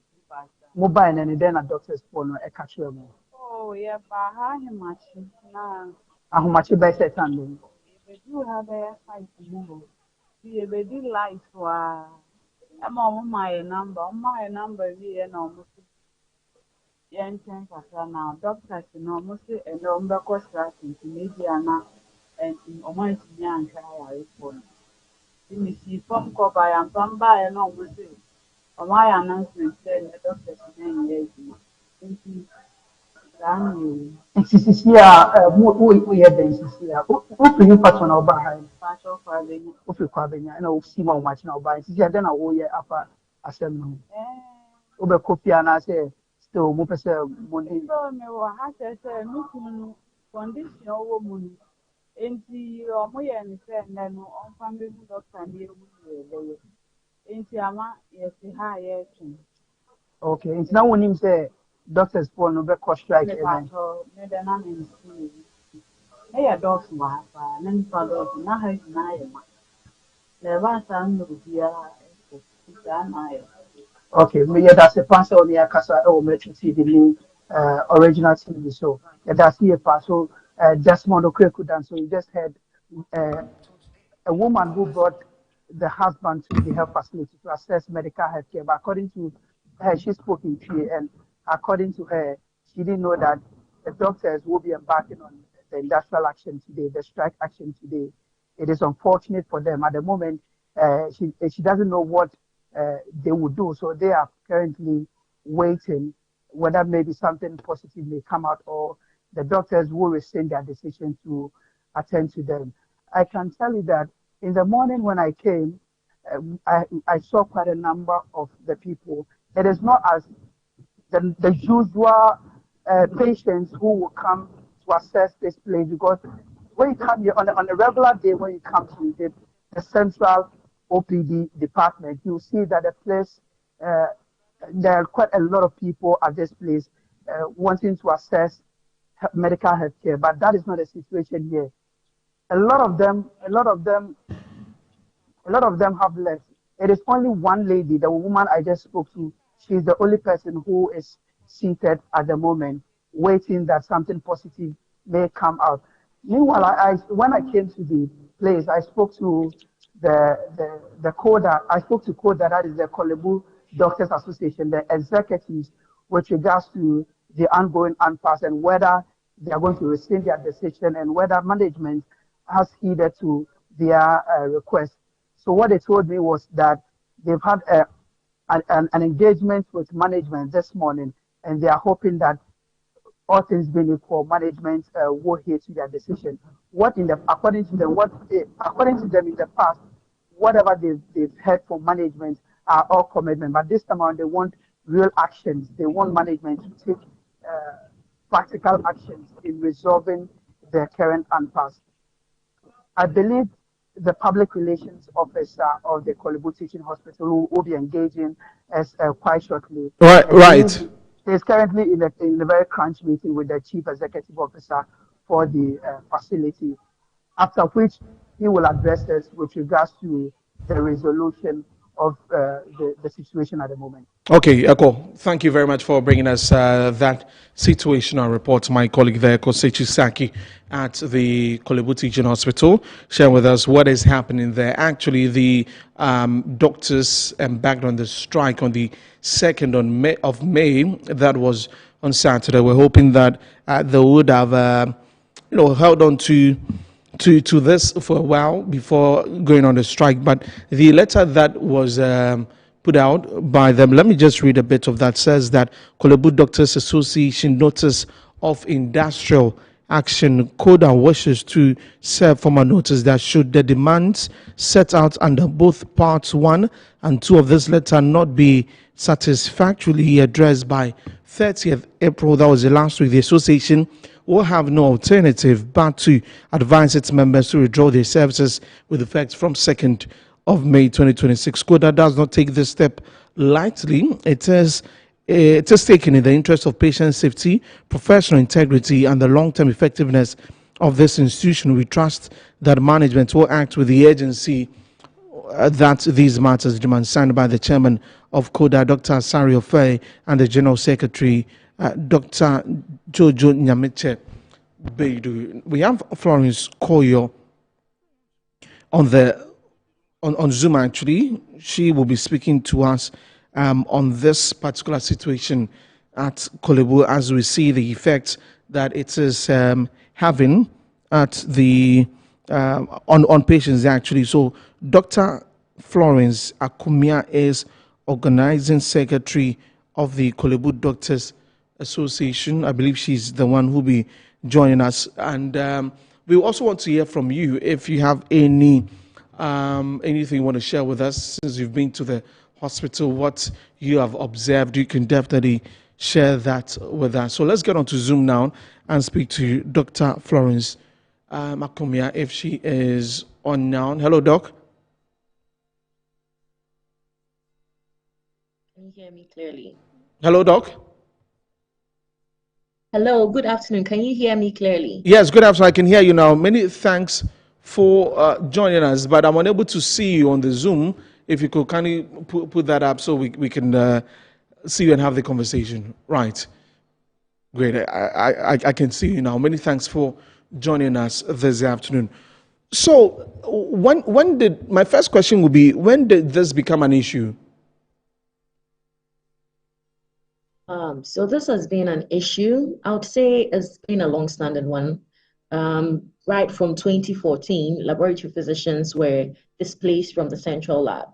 Mobile and then a doctor's phone a catch them. Oh, yeah, but how much now? How much you buy set and If you have a fight tomorrow, you will be life for I'm on my number, we are almost young now. Doctors, mostly a number cost in media now and in Oman young phone. me see from Copa and Pamba and all with it. On my announcement, said the doctor's name, yes. Sisi a woyɛ dɛn sisi a wofiri nipa so na ɔba ha yi wofiri kɔ abɛnya ɛna wosi ma ɔmo akyi na ɔba sisi a dɛn na woyɛ afa asɛm no ho wobɛkɔ fie anaasɛ still mo pɛ sɛ mo ne. So me wɔ ha kyerɛ sɛ me kunu no condition a ɔwɔ mu no nti ɔmo yɛ ne sɛ nnɛ no ɔmfa mbɛhu doctor ne ehu deɛ ɛbɛyɛ nti ama yɛsi ha a yɛretwɛn. Okay, nti na wonim sɛ doctors for no bɛkɔ strike ɛnɛ. Me de na me nsi ɛyɛ dɔɔso wɔ ha paa na nipa dɔɔso na ha nyinaa yɛ ma na ɛba saa nnuro biara ɛkɔ saa na ayɛ. Okay, me that's a pass on the Casa or Metro TV, original TV. So that's the pass. So Desmond Okwekudan. So you just had a woman who brought the husband to the health facility to assess medical health care. But according to her, she spoke in PA, and according to her, she didn't know that the doctors will be embarking on the industrial action today, the strike action today. It is unfortunate for them. At the moment, she doesn't know what they would do. So they are currently waiting whether maybe something positive may come out or the doctors will rescind their decision to attend to them. I can tell you that in the morning when I came, I saw quite a number of the people. It is not as the usual patients who will come to assess this place, because when you come here on a regular day, when you come to the central OPD department, you see that the place, there are quite a lot of people at this place wanting to assess medical health care, but that is not the situation here. A lot of them have left. It is only one lady, the woman I just spoke to. She's the only person who is seated at the moment, waiting that something positive may come out. Meanwhile, when I came to the place, I spoke to the CODA. I spoke to CODA, that is the Kolebu Doctors Association, the executives, with regards to the ongoing impasse and whether they are going to rescind their decision and whether management has heeded to their request. So what they told me was that they've had an engagement with management this morning, and they are hoping that all things being equal, management will adhere to their decision. According to them in the past, whatever they've heard from management are all commitment. But this time around, they want real actions. They want management to take practical actions in resolving the current impasse. I believe the public relations officer of the Kolebu Teaching Hospital will be engaging us quite shortly. Right. He's currently in a very crunch meeting with the chief executive officer for the facility, after which he will address us with regards to the resolution of the situation at the moment. Okay, Eko, thank you very much for bringing us that situational report. My colleague there, Kosechi Saki, at the Kolebu Teaching Hospital, sharing with us what is happening there. Actually, the doctors embarked on the strike on the 2nd of May. That was on Saturday. We're hoping that they would have, held on to this for a while before going on the strike. But the letter that was put out by them, let me just read a bit of that. Says that Kolebu Doctors Association notice of industrial action CODA wishes to serve formal notice that should the demands set out under both parts 1 and 2 of this letter not be satisfactorily addressed by 30th April, that was the last week, the association will have no alternative but to advise its members to withdraw their services with effect from 2nd of May 2026. CODA does not take this step lightly. It is taken in the interest of patient safety, professional integrity, and the long-term effectiveness of this institution. We trust that management will act with the agency that these matters demand. Signed by the chairman of CODA, Dr. Asari Ofei, and the general secretary, Dr. Jojo Nyamiche Beidu. We have Florence Koyo on Zoom. Actually, she will be speaking to us on this particular situation at Kolebu as we see the effect that it is having at the on patients actually. So Dr. Florence Akumia is organizing secretary of the Kolebu Doctors Association. I believe she's the one who'll be joining us, and we also want to hear from you if you have anything you want to share with us since you've been to the hospital, what you have observed. You can definitely share that with us. So let's get on to Zoom now and speak to Dr. Florence Akumia if she is on now. Hello, Doc. Can you hear me clearly? Hello, Doc. Hello, good afternoon. Can you hear me clearly? Yes, good afternoon. I can hear you now. Many thanks for joining us, but I'm unable to see you on the Zoom. If you could kindly put that up so we can see you and have the conversation. Right. Great. I can see you now. Many thanks for joining us this afternoon. So when did, my first question would be, when did this become an issue? So this has been an issue. I would say it's been a long-standing one. Right from 2014, laboratory physicians were displaced from the central lab.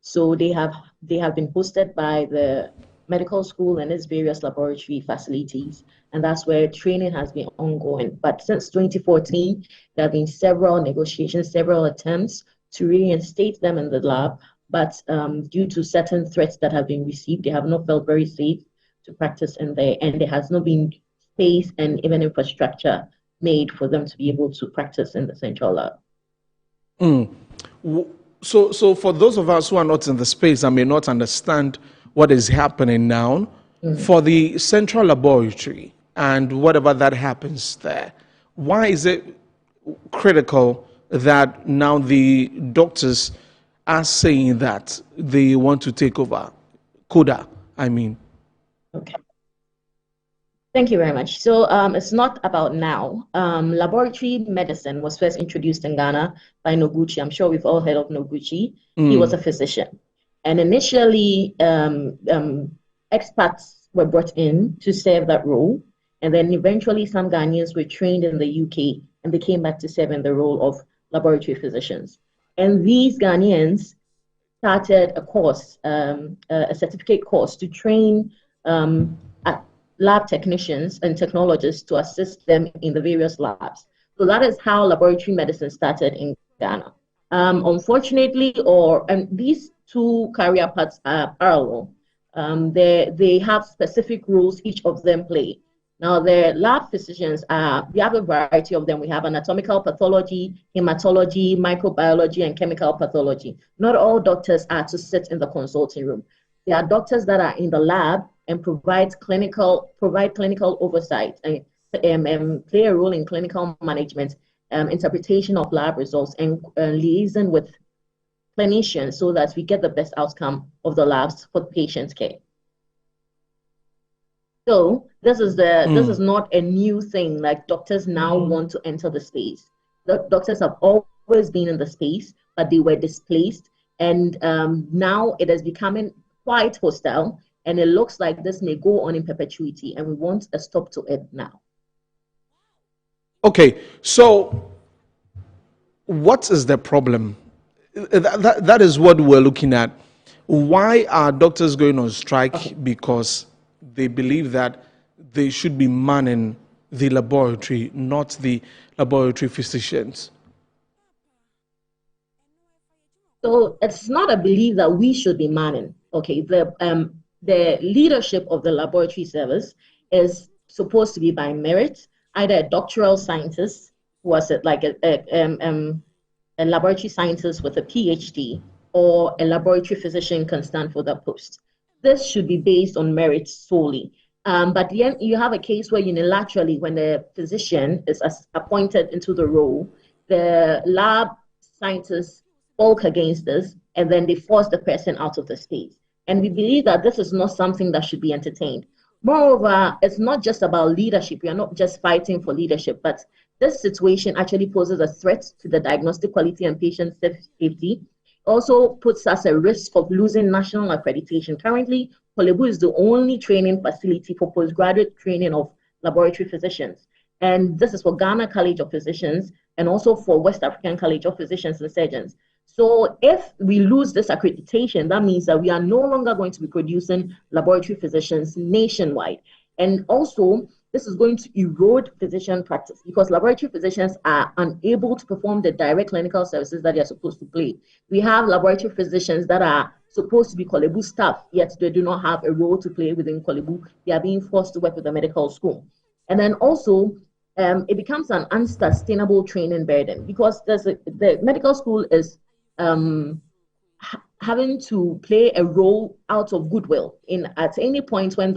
So they have been hosted by the medical school and its various laboratory facilities, and that's where training has been ongoing. But since 2014, there have been several negotiations, several attempts to reinstate them in the lab, but due to certain threats that have been received, they have not felt very safe to practice in there, and there has not been space and even infrastructure made for them to be able to practice in the central lab. So for those of us who are not in the space and may not understand what is happening now, for the central laboratory and whatever that happens there, why is it critical that now the doctors are saying that they want to take over CODA, I mean? Okay. Thank you very much. So it's not about now. Laboratory medicine was first introduced in Ghana by Noguchi. I'm sure we've all heard of Noguchi. He was a physician. And initially, expats were brought in to serve that role. And then eventually some Ghanaians were trained in the UK and they came back to serve in the role of laboratory physicians. And these Ghanaians started a course, a certificate course to train lab technicians and technologists to assist them in the various labs. So that is how laboratory medicine started in Ghana. Unfortunately, these two career paths are parallel. They have specific roles each of them play. Now, the lab physicians we have a variety of them. We have anatomical pathology, hematology, microbiology, and chemical pathology. Not all doctors are to sit in the consulting room. There are doctors that are in the lab and provide clinical oversight and play a role in clinical management, interpretation of lab results, and liaison with clinicians so that we get the best outcome of the labs for patient care. So this is not a new thing. Like doctors now want to enter the space. The doctors have always been in the space, but they were displaced, and now it is becoming quite hostile. And it looks like this may go on in perpetuity, and we want a stop to it now. Okay, so what is the problem? That is what we're looking at. Why are doctors going on strike? Because they believe that they should be manning the laboratory, not the laboratory physicians. So it's not a belief that we should be manning. Okay, the leadership of the laboratory service is supposed to be by merit, either a doctoral scientist who was like a laboratory scientist with a PhD, or a laboratory physician can stand for that post. This should be based on merit solely. But then you have a case where unilaterally, when the physician is appointed into the role, the lab scientists spoke against this, and then they force the person out of the space. And we believe that this is not something that should be entertained. Moreover, it's not just about leadership. We are not just fighting for leadership, but this situation actually poses a threat to the diagnostic quality and patient safety. Also puts us at risk of losing national accreditation. Currently, Kolebu is the only training facility for postgraduate training of laboratory physicians. And this is for Ghana College of Physicians, and also for West African College of Physicians and Surgeons. So if we lose this accreditation, that means that we are no longer going to be producing laboratory physicians nationwide. And also, this is going to erode physician practice because laboratory physicians are unable to perform the direct clinical services that they are supposed to play. We have laboratory physicians that are supposed to be Kolebu staff, yet they do not have a role to play within Kolebu. They are being forced to work with the medical school. And then also, it becomes an unsustainable training burden because the medical school is having to play a role out of goodwill. At any point when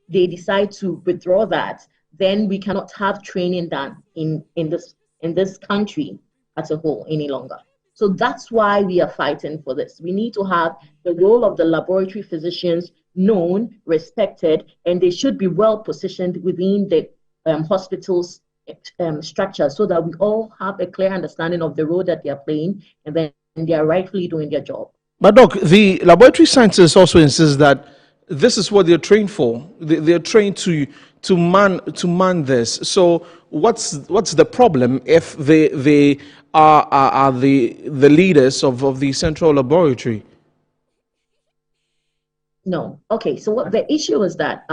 they decide to withdraw that, then we cannot have training done in this country as a whole any longer. So that's why we are fighting for this. We need to have the role of the laboratory physicians known, respected, and they should be well positioned within the hospital's structure so that we all have a clear understanding of the role that they are playing and then they are rightfully doing their job. But Doc, the laboratory scientists also insist that this is what they're trained for. They're trained to man this. So what's the problem if they are the leaders of the central laboratory? No. Okay. So what the issue is that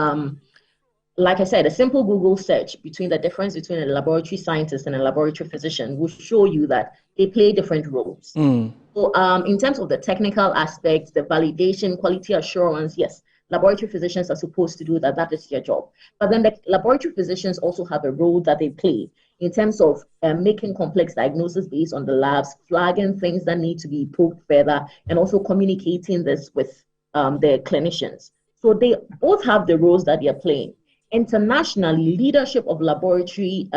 like I said, a simple Google search between the difference between a laboratory scientist and a laboratory physician will show you that they play different roles. So in terms of the technical aspects, the validation, quality assurance, yes, laboratory physicians are supposed to do that. That is their job. But then the laboratory physicians also have a role that they play in terms of making complex diagnosis based on the labs, flagging things that need to be poked further, and also communicating this with the clinicians. So they both have the roles that they are playing. Internationally, leadership of laboratory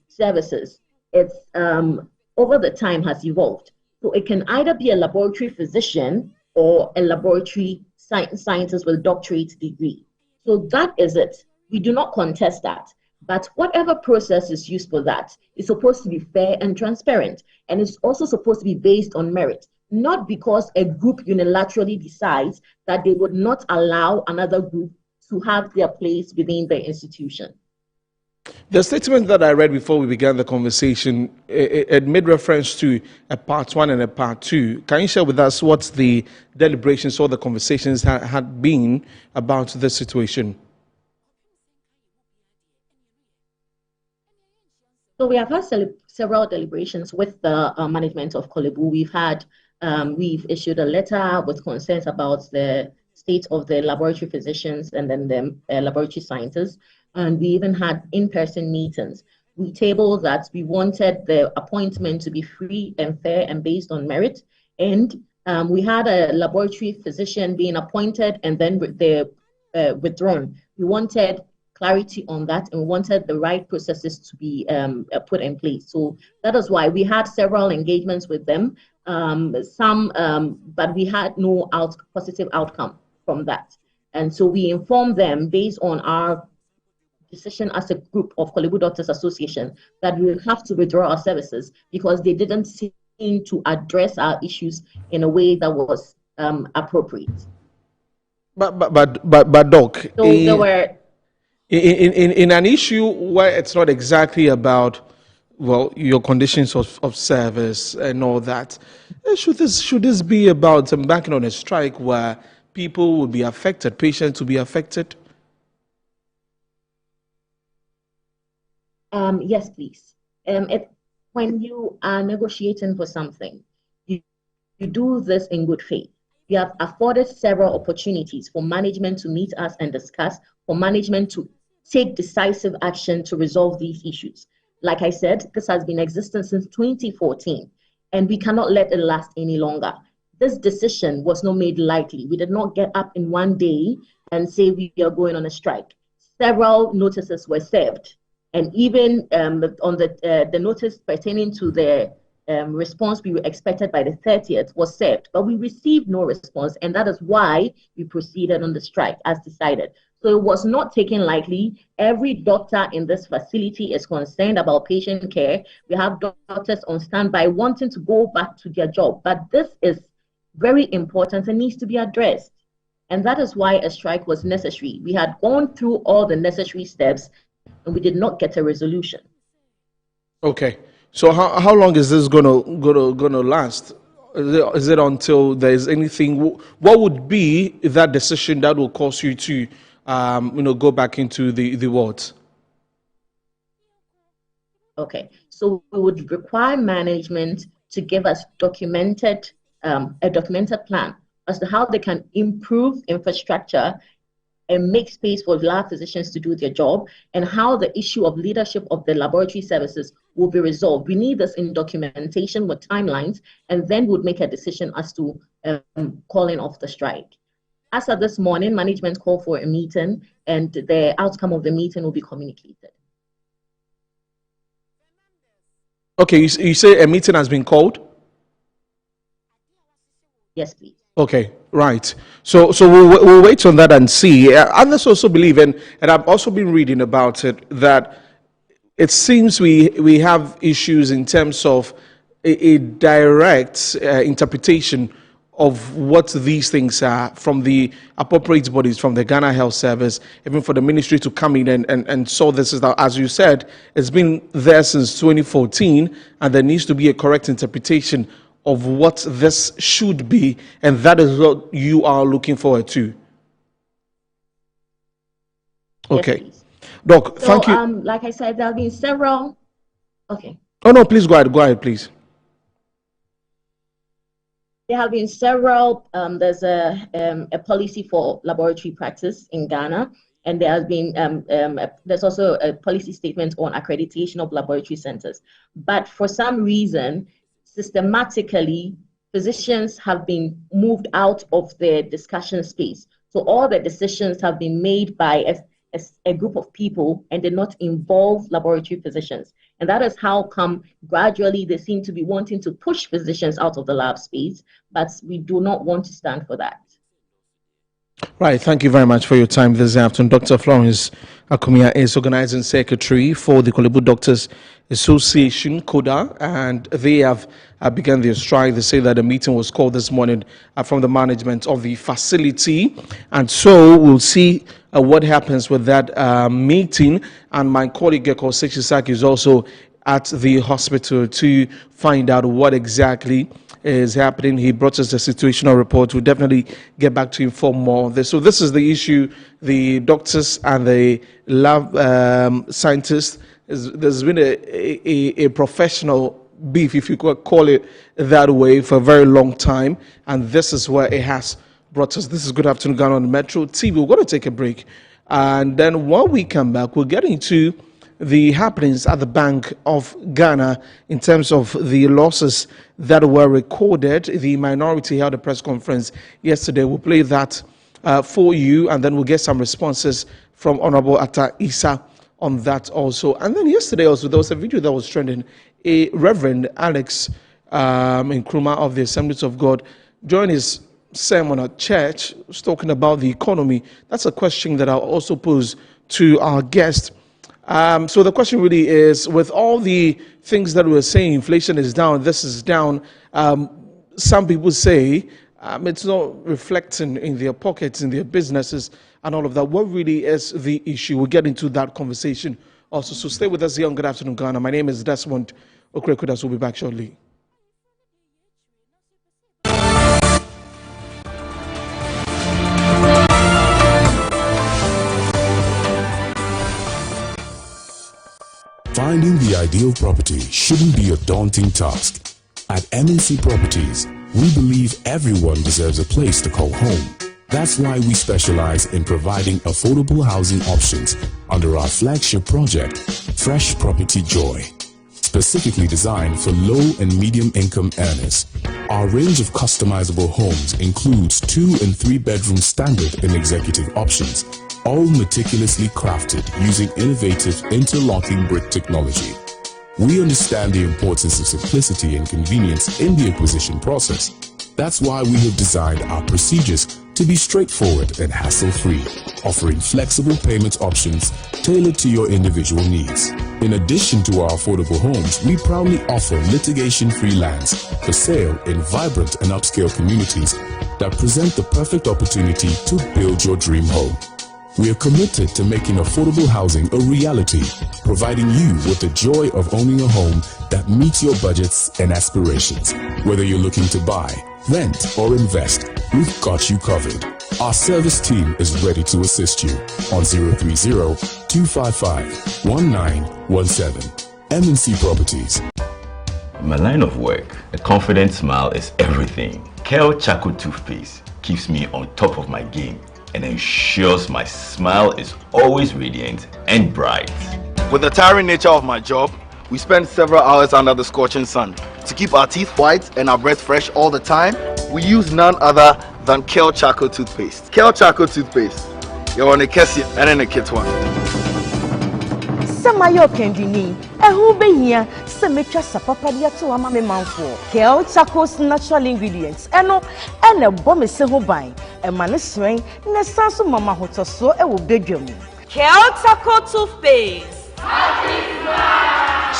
services, it's over the time has evolved. So it can either be a laboratory physician or a laboratory scientist with a doctorate degree. So that is it. We do not contest that. But whatever process is used for that is supposed to be fair and transparent. And it's also supposed to be based on merit, not because a group unilaterally decides that they would not allow another group to have their place within the institution. The statement that I read before we began the conversation, it made reference to a part 1 and a part 2. Can you share with us what the deliberations or the conversations had been about this situation? So we have had several deliberations with the management of Kolebu. We've issued a letter with concerns about the state of the laboratory physicians and then the laboratory scientists. And we even had in-person meetings. We tabled that we wanted the appointment to be free and fair and based on merit. And we had a laboratory physician being appointed and then they're withdrawn. We wanted clarity on that and we wanted the right processes to be put in place. So that is why we had several engagements with them, but we had no positive outcome from that. And so we informed them based on our decision as a group of Kolebu Doctors Association that we will have to withdraw our services because they didn't seem to address our issues in a way that was appropriate. But Doc, so there were in an issue where it's not exactly about, well, your conditions of service and all that, should this be about embarking on a strike where people will be affected, patients will be affected? Yes, please. When you are negotiating for something, you do this in good faith. We have afforded several opportunities for management to meet us and discuss, for management to take decisive action to resolve these issues. Like I said, this has been existing since 2014, and we cannot let it last any longer. This decision was not made lightly. We did not get up in one day and say we are going on a strike. Several notices were served. And even on the notice pertaining to the response we were expected by the 30th was served, but we received no response, and that is why we proceeded on the strike as decided. So it was not taken lightly. Every doctor in this facility is concerned about patient care. We have doctors on standby wanting to go back to their job, but this is very important and needs to be addressed. And that is why a strike was necessary. We had gone through all the necessary steps and we did not get a resolution. Okay. So how long is this gonna last? Is it until there is anything? What would be that decision that will cause you to, go back into the wards? Okay, so we would require management to give us a documented plan as to how they can improve infrastructure and make space for lab physicians to do their job, and how the issue of leadership of the laboratory services will be resolved. We need this in documentation with timelines, and then we'll make a decision as to calling off the strike. As of this morning, management called for a meeting, and the outcome of the meeting will be communicated. Okay, you say a meeting has been called? Yes, please. Okay, right. So we'll wait on that and see. Others also believe, and I've also been reading about it, that it seems we have issues in terms of a direct interpretation of what these things are from the appropriate bodies, from the Ghana Health Service, even for the ministry to come in and so this is that, as you said, it's been there since 2014, and there needs to be a correct interpretation of what this should be, and that is what you are looking forward to. Okay. Yes, Doc, so, thank you. Like I said, there have been several. Okay. Oh no, please go ahead, please. There have been several. There's a policy for laboratory practice in Ghana, and there has been there's also a policy statement on accreditation of laboratory centers. But for some reason, systematically, physicians have been moved out of the discussion space. So all the decisions have been made by a group of people, and did not involve laboratory physicians. And that is how come gradually they seem to be wanting to push physicians out of the lab space, but we do not want to stand for that. Right, thank you very much for your time this afternoon. Dr. Florence Akumia is organizing secretary for the Kolebu Doctors Association, KODA, and they have begun their strike. They say that a meeting was called this morning from the management of the facility, and so we'll see what happens with that meeting. And my colleague Geko Sechisaki is also at the hospital to find out what exactly is happening. He brought us the situational report. We'll definitely get back to inform more of this. So this is the issue. The doctors and the lab scientists, there's been a professional beef, if you could call it that way, for a very long time. And this is where it has brought us. This is Good Afternoon Ghana on Metro TV. We're going to take a break. And then when we come back, we'll get into the happenings at the Bank of Ghana in terms of the losses that were recorded. The minority held a press conference yesterday. We'll play that for you, and then we'll get some responses from Honorable Atta Isa on that also. And then yesterday also, there was a video that was trending. A Reverend Alex Nkrumah of the Assemblies of God joined his sermon at church, was talking about the economy. That's a question that I'll also pose to our guest. So the question really is, with all the things that we're saying, inflation is down, this is down, some people say it's not reflecting in their pockets, in their businesses, and all of that. What really is the issue? We'll get into that conversation also. So stay with us here on Good Afternoon Ghana. My name is Desmond Okrekudas. We'll be back shortly. Finding the ideal property shouldn't be a daunting task. At MNC Properties, we believe everyone deserves a place to call home. That's why we specialize in providing affordable housing options under our flagship project, Fresh Property Joy. Specifically designed for low and medium income earners, our range of customizable homes includes 2- and 3-bedroom standard and executive options, all meticulously crafted using innovative interlocking brick technology. We understand the importance of simplicity and convenience in the acquisition process. That's why we have designed our procedures to be straightforward and hassle-free, offering flexible payment options tailored to your individual needs. In addition to our affordable homes, we proudly offer litigation-free lands for sale in vibrant and upscale communities that present the perfect opportunity to build your dream home. we are committed to making affordable housing a reality, providing you with the joy of owning a home that meets your budgets and aspirations. Whether you're looking to buy, rent, or invest, we've got you covered. Our service team is ready to assist you on 030-255-1917. MNC Properties. My line of work, a confident smile is everything. Kel Charcoal Toothpaste keeps me on top of my game and ensures my smile is always radiant and bright. With the tiring nature of my job, we spend several hours under the scorching sun. To keep our teeth white and our breath fresh all the time, we use none other than Kel Charcoal Toothpaste. Kel Charcoal Toothpaste. You're on a Kessie and in a kit one. Samayo Kendini, a who be here, Sametra Sapapadia to Amame Manfo, Kel Charcoal's natural ingredients, and a bomb is so buying, a man is swing, Nesasu Mama Hoto so a will beg you. Kel Charcoal Toothpaste.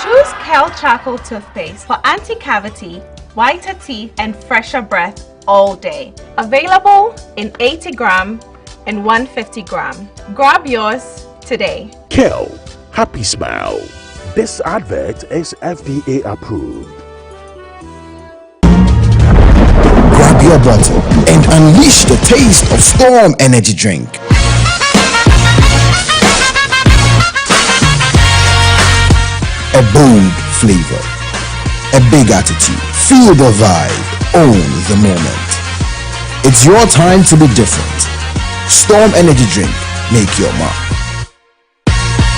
Choose Kel Charcoal Toothpaste for anti-cavity, whiter teeth, and fresher breath all day. Available in 80 gram and 150 gram. Grab yours today. Kel, happy smile. This advert is FDA approved. Grab your bottle and unleash the taste of Storm Energy Drink. A bold flavor, a big attitude, feel the vibe, own the moment. It's your time to be different. Storm Energy Drink, make your mark.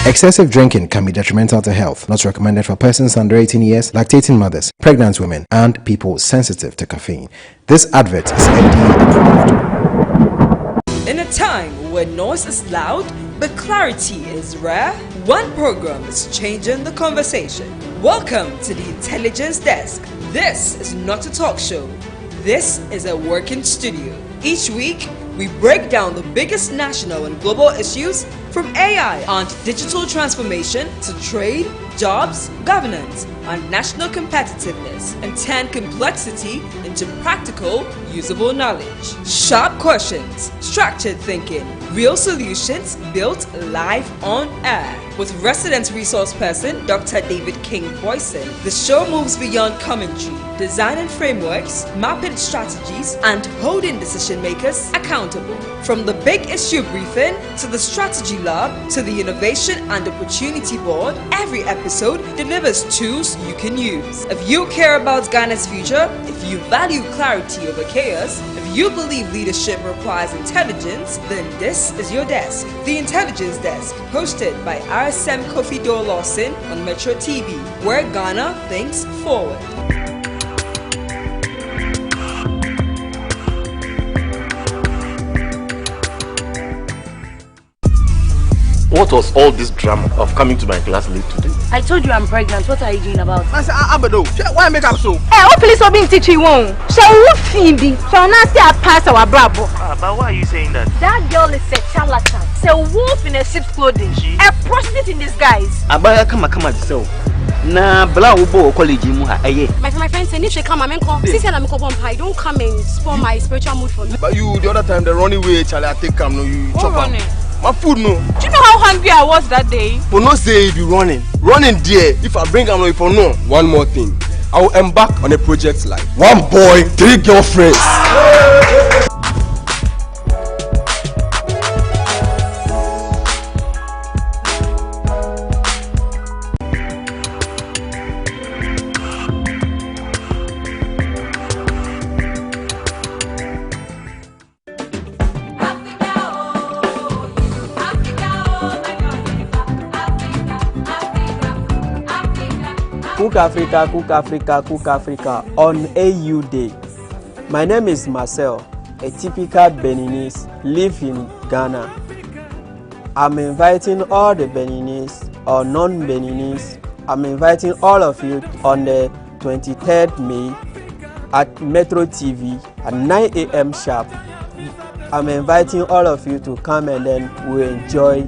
Excessive drinking can be detrimental to health, not recommended for persons under 18 years, lactating mothers, pregnant women, and people sensitive to caffeine. This advert is FDA approved. In a time where noise is loud, but clarity is rare, one program is changing the conversation. Welcome to the Intelligence Desk. This is not a talk show. This is a working studio. Each week, we break down the biggest national and global issues from AI and digital transformation to trade, jobs, governance, and national competitiveness, and turn complexity into practical, usable knowledge. Sharp questions, structured thinking, real solutions built live on air. With resident resource person Dr. David King Boyson, the show moves beyond commentary, designing frameworks, mapping strategies, and holding decision makers accountable. From the big issue briefing to the strategy lab to the innovation and opportunity board, every episode delivers tools you can use. If you care about Ghana's future, if you value clarity over chaos, if you believe leadership requires intelligence, then this is your desk. The Intelligence Desk, hosted by RSM Kofi Dole Lawson on Metro TV, where Ghana thinks forward. What was all this drama of coming to my class late today? I told you I'm pregnant. What are you doing about it? I said, Abado, why make up so? Hey, what police will be teaching you? Shall we Phoebe? Shall not say I pass our bravo? But why are you saying that? That girl is a charlatan. It's a wolf in a sheep's clothing. A prostitute in disguise. Abaya come so. Na bla ubo college mu ha eye. My friend said if she come and come, since I'm come pie, don't come and spoil my spiritual mood for me. But you the other time the running way, Charlie, I take come no you chop running. My food no. Do you know how hungry I was that day? For no say if you running there. If I bring am for no. One more thing, I will embark on a project like 1 boy, 3 girlfriends. Cook Africa, Cook Africa, Cook Africa on AU Day. My name is Marcel, a typical Beninese, live in Ghana. I'm inviting all the Beninese or non-Beninese, I'm inviting all of you on the 23rd May at Metro TV at 9 a.m. sharp. I'm inviting all of you to come and then we'll enjoy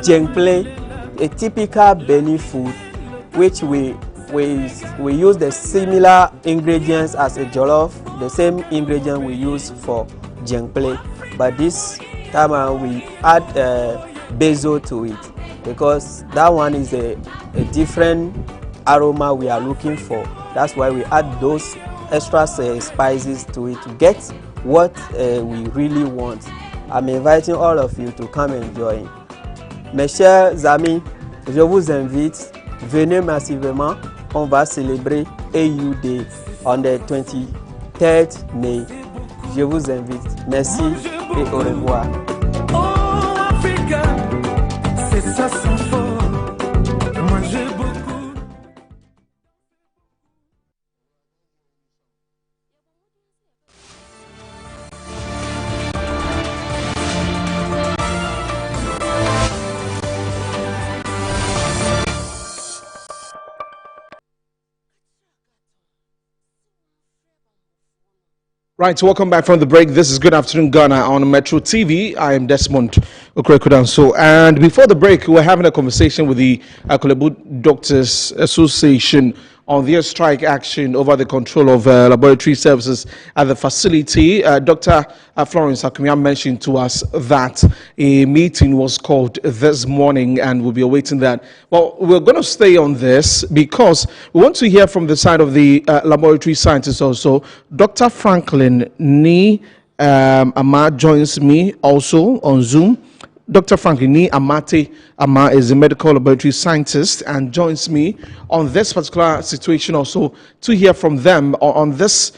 jengple, a typical Benin food, which we use the similar ingredients as a jollof, the same ingredient we use for jengple, but this time we add basil to it, because that one is a different aroma we are looking for. That's why we add those extra spices to it to get what we really want. I'm inviting all of you to come and join. Mes chers amis, je vous invite, venez massivement. On va célébrer AU Day on the 23rd May. Je vous invite. Merci et au revoir. Oh Africa, c'est ça sans fond. Moi j'ai beaucoup. Right, so welcome back from the break. This is Good Afternoon Ghana on Metro TV. I am Desmond Okrekudanso. And before the break, we were having a conversation with the Akolebu Doctors Association on their strike action over the control of laboratory services at the facility. Dr. Florence Akumia mentioned to us that a meeting was called this morning, and we'll be awaiting that. Well, we're going to stay on this because we want to hear from the side of the laboratory scientists also. Dr. Franklin Ni Ama joins me also on Zoom. Dr. Franklin Ni Amate Ama is a medical laboratory scientist and joins me on this particular situation also to hear from them on this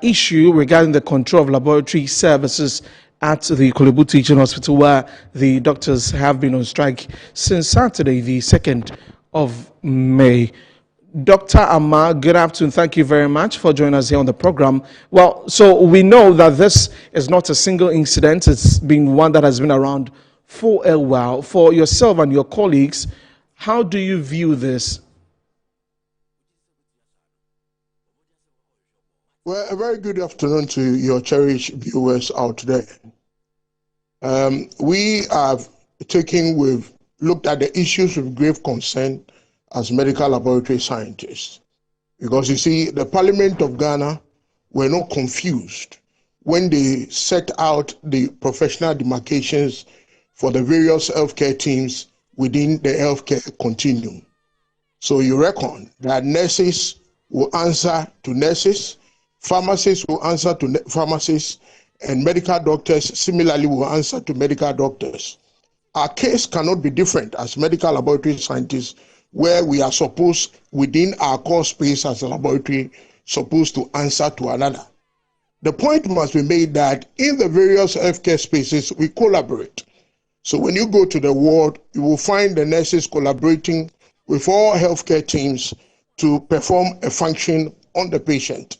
issue regarding the control of laboratory services at the Kolebu Teaching Hospital, where the doctors have been on strike since Saturday, the 2nd of May. Dr. Ama, good afternoon. Thank you very much for joining us here on the program. Well, so we know that this is not a single incident. It's been one that has been around for a while. For yourself and your colleagues, how do you view this? Well, a very good afternoon to your cherished viewers out there. We have looked at the issues with grave concern as medical laboratory scientists. Because you see, the Parliament of Ghana were not confused when they set out the professional demarcations for the various healthcare teams within the healthcare continuum. So you reckon that nurses will answer to nurses, pharmacists will answer to pharmacists, and medical doctors similarly will answer to medical doctors. Our case cannot be different as medical laboratory scientists, where we are supposed, within our core space as a laboratory, supposed to answer to another. The point must be made that in the various healthcare spaces, we collaborate. So when you go to the ward, you will find the nurses collaborating with all healthcare teams to perform a function on the patient.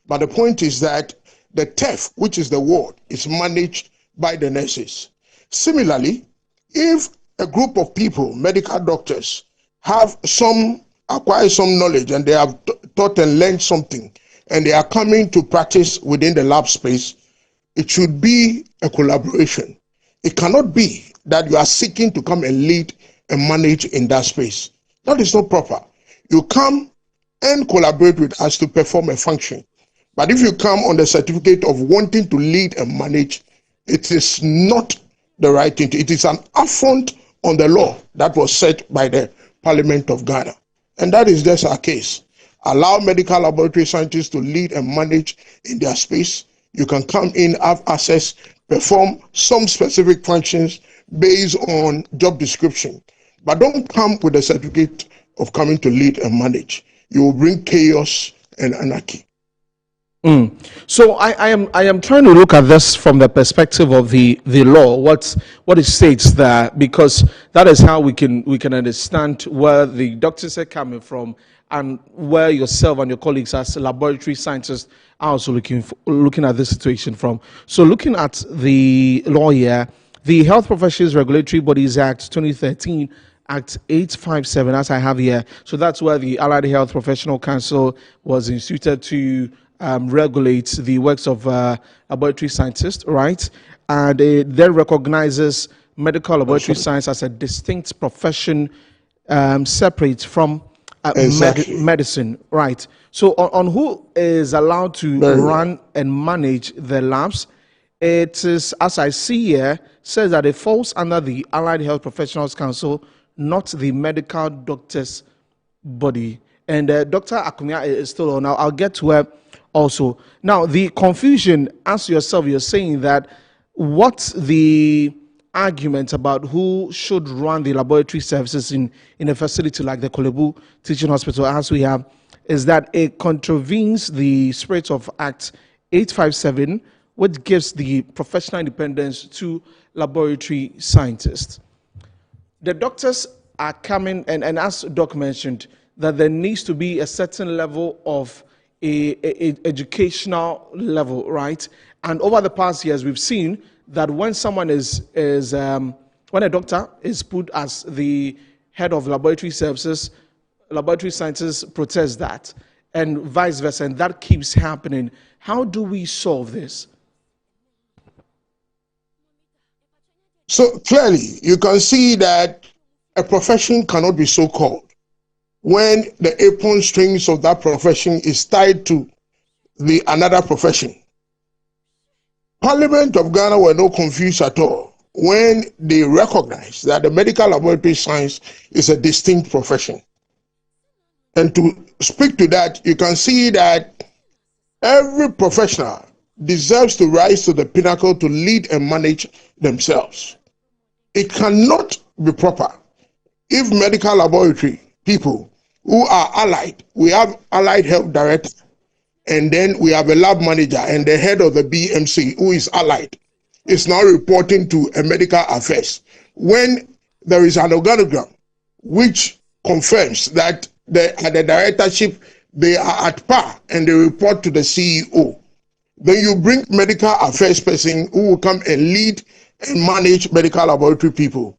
But the point is that the TEF, which is the ward, is managed by the nurses. Similarly, if a group of people, medical doctors, have acquired some knowledge and they have taught and learned something, and they are coming to practice within the lab space, it should be a collaboration. It cannot be that you are seeking to come and lead and manage in that space. That is not proper. You come and collaborate with us to perform a function. But if you come on the certificate of wanting to lead and manage, it is not the right thing. It is an affront on the law that was set by the Parliament of Ghana. And that is just our case. Allow medical laboratory scientists to lead and manage in their space. You can come in, have access, perform some specific functions based on job description. But don't come with a certificate of coming to lead and manage. You will bring chaos and anarchy. So I am trying to look at this from the perspective of the law, what it states there, because that is how we can understand where the doctors are coming from and where yourself and your colleagues as laboratory scientists are also looking at this situation from. So looking at the law here, the Health Professions Regulatory Bodies Act 2013, Act 857, as I have here. So that's where the Allied Health Professional Council was instituted to regulate the works of laboratory scientists, right? And it then recognizes medical laboratory science as a distinct profession, separate from medicine, right? So on who is allowed to run and manage the labs it is, as I see here, says that it falls under the Allied Health Professionals Council, not the medical doctors body. And Dr. Akumia is still on. I'll get to her also. Now, the confusion, as yourself, you're saying that what's the argument about who should run the laboratory services in a facility like the Kolebu Teaching Hospital, as we have, is that it contravenes the spirit of Act 857, which gives the professional independence to laboratory scientists. The doctors are coming, and as Doc mentioned, that there needs to be a certain level of a educational level, right? And over the past years, we've seen that when someone when a doctor is put as the head of laboratory services, laboratory scientists protest that, and vice versa, and that keeps happening. How do we solve this? So clearly, you can see that a profession cannot be so called when the apron strings of that profession is tied to another profession. Parliament of Ghana were not confused at all when they recognized that the medical laboratory science is a distinct profession. And to speak to that, you can see that every professional deserves to rise to the pinnacle to lead and manage themselves. It cannot be proper if medical laboratory people who are allied, we have allied health director, and then we have a lab manager and the head of the BMC who is allied, is now reporting to a medical affairs. When there is an organogram which confirms that at the directorship they are at par and they report to the CEO, then you bring medical affairs person who will come and lead and manage medical laboratory people.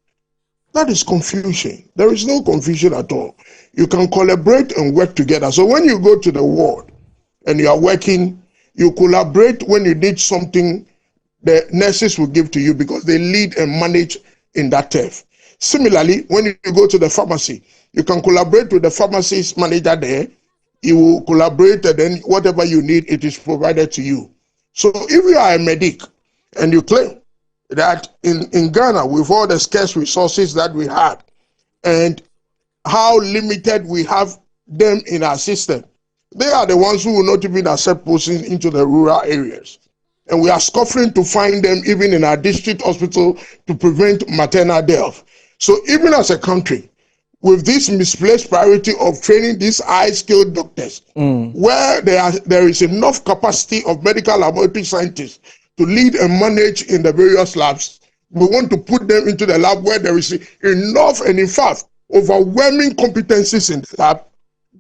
That is confusion. There is no confusion at all. You can collaborate and work together. So when you go to the ward and you are working, you collaborate when you need something, the nurses will give to you because they lead and manage in that turf. Similarly, when you go to the pharmacy, you can collaborate with the pharmacist manager there. You will collaborate and then whatever you need, it is provided to you. So if you are a medic and you claim that in Ghana, with all the scarce resources that we have and how limited we have them in our system, they are the ones who will not even accept persons into the rural areas. And we are scoffing to find them even in our district hospital to prevent maternal death. So even as a country, with this misplaced priority of training these high-skilled doctors, where there is enough capacity of medical laboratory scientists to lead and manage in the various labs, we want to put them into the lab where there is enough and in fact overwhelming competencies in the lab,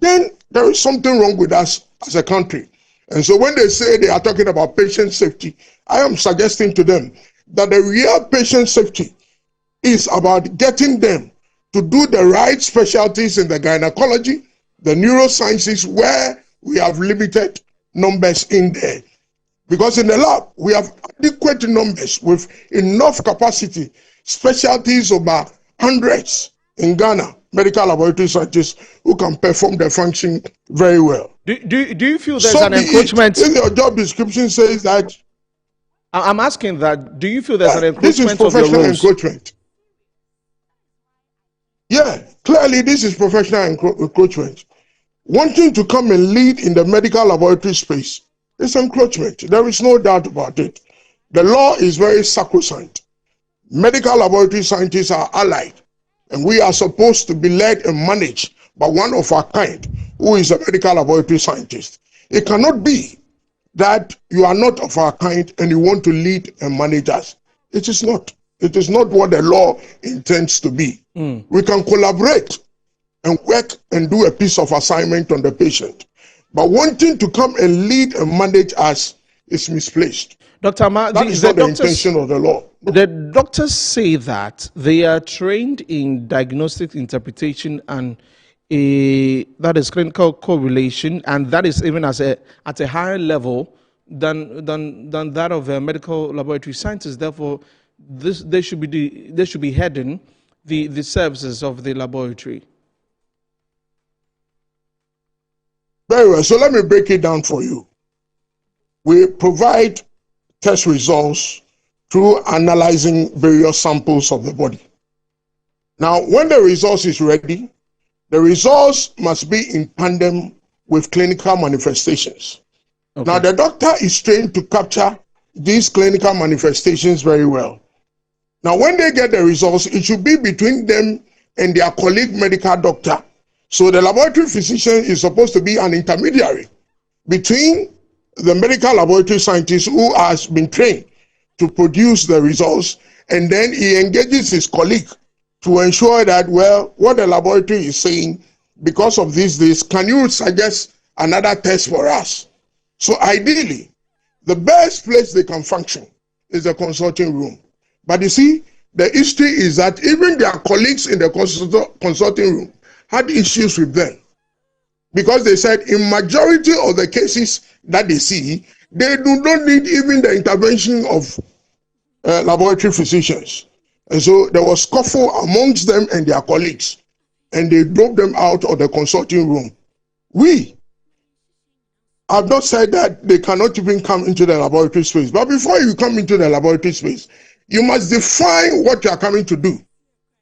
then there is something wrong with us as a country. And so when they say they are talking about patient safety, I am suggesting to them that the real patient safety is about getting them to do the right specialties in the gynecology, the neurosciences, where we have limited numbers in there. Because in the lab, we have adequate numbers with enough capacity, specialties about hundreds in Ghana, medical laboratory scientists who can perform the function very well. Do you feel there's an encroachment? If your job description says that, I'm asking that, do you feel there's an encroachment this is professional encroachment? Yeah, clearly this is professional encroachment. Wanting to come and lead in the medical laboratory space is encroachment. There is no doubt about it. The law is very sacrosanct. Medical laboratory scientists are allied, and we are supposed to be led and managed by one of our kind, who is a medical laboratory scientist. It cannot be that you are not of our kind and you want to lead and manage us. It is not. It is not what the law intends to be. We can collaborate and work and do a piece of assignment on the patient. But wanting to come and lead and manage us is misplaced. Dr. Amar, that is not the intention of the law. The doctors say that they are trained in diagnostic interpretation and that is clinical correlation, and that is even at a higher level than that of a medical laboratory scientists. Therefore, they should be heading the services of the laboratory. Very well. So let me break it down for you. We provide test results through analyzing various samples of the body. Now, when the results is ready, the results must be in tandem with clinical manifestations. Okay. Now, the doctor is trained to capture these clinical manifestations very well. Now, when they get the results, it should be between them and their colleague medical doctor. So the laboratory physician is supposed to be an intermediary between the medical laboratory scientist who has been trained to produce the results, and then he engages his colleague to ensure that, well, what the laboratory is saying, because of this, can you suggest another test for us? So ideally, the best place they can function is the consulting room. But you see, the history is that even their colleagues in the consulting room had issues with them, because they said in majority of the cases that they see, they do not need even the intervention of laboratory physicians. And so there was scuffle amongst them and their colleagues, and they drove them out of the consulting room. We have not said that they cannot even come into the laboratory space, but before you come into the laboratory space, you must define what you are coming to do.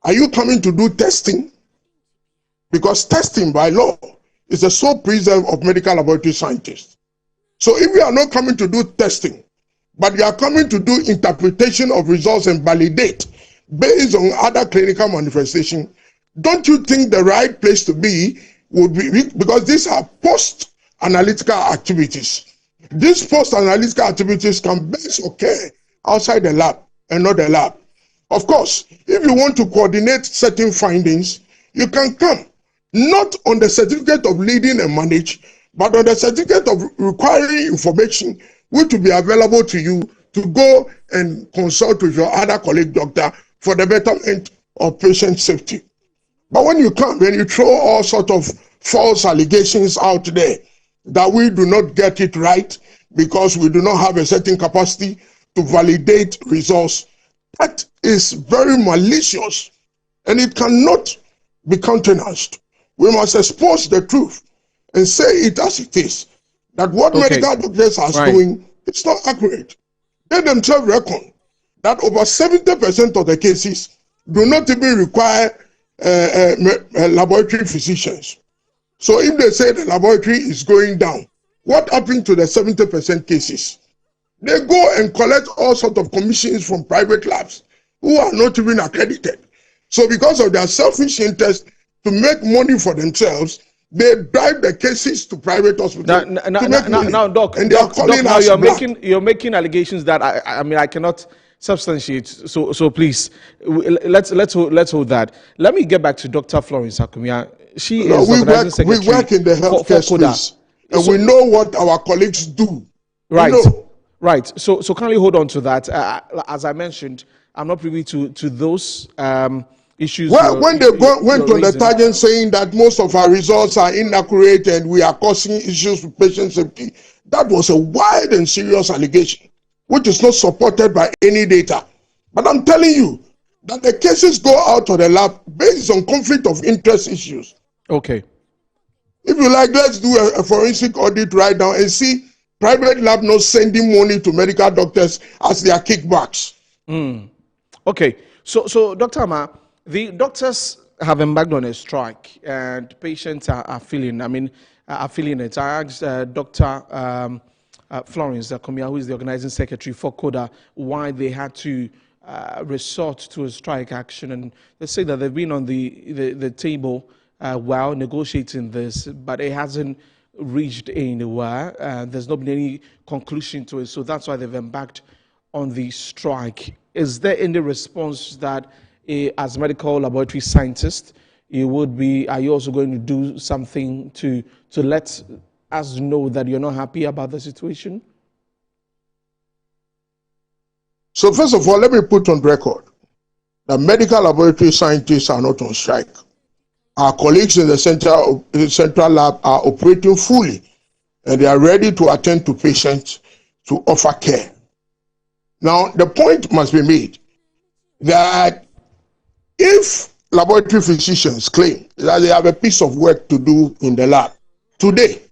Are you coming to do testing? Because testing by law is the sole preserve of medical laboratory scientists. So if you are not coming to do testing, but you are coming to do interpretation of results and validate based on other clinical manifestation, don't you think the right place to be would be, because these are post-analytical activities. These post-analytical activities can best occur outside the lab and not the lab. Of course, if you want to coordinate certain findings, you can come, not on the certificate of leading and manage, but on the certificate of requiring information which will be available to you to go and consult with your other colleague doctor for the betterment of patient safety. But when you come and you throw all sorts of false allegations out there that we do not get it right because we do not have a certain capacity to validate results, that is very malicious and it cannot be countenanced. We must expose the truth and say it as it is, that what medical doctors are doing is not accurate. They themselves reckon that over 70% of the cases do not even require laboratory physicians. So if they say the laboratory is going down, what happened to the 70% cases? They go and collect all sorts of commissions from private labs who are not even accredited. So because of their selfish interest to make money for themselves, they drive the cases to private hospitals. Now, Doc, and they are calling now us you're making allegations that I cannot substantiate. So please, let's hold that. Let me get back to Dr. Florence Akumia. She is organizing secretary. We work in the healthcare space, and we know what our colleagues do. Right. Right. So kindly hold on to that. As I mentioned, I'm not privy to those issues. Well, when they went on the tangent saying that most of our results are inaccurate and we are causing issues with patient safety, that was a wide and serious allegation, which is not supported by any data. But I'm telling you that the cases go out of the lab based on conflict of interest issues. Okay. If you like, let's do a forensic audit right now and see private lab not sending money to medical doctors as their kickbacks. Okay. So Dr. Ama, the doctors have embarked on a strike and patients are feeling it. I asked Dr. Florence Akumia, who is the organizing secretary for CODA, why they had to resort to a strike action, and they say that they've been on the table while negotiating this, but it hasn't reached anywhere. There's not been any conclusion to it, so that's why they've embarked on the strike. Is there any response that, as medical laboratory scientists, are you also going to do something to let us know that you're not happy about the situation? So first of all, let me put on record that medical laboratory scientists are not on strike. Our colleagues in the central lab are operating fully, and they are ready to attend to patients to offer care. Now, the point must be made that if laboratory physicians claim that they have a piece of work to do in the lab, today,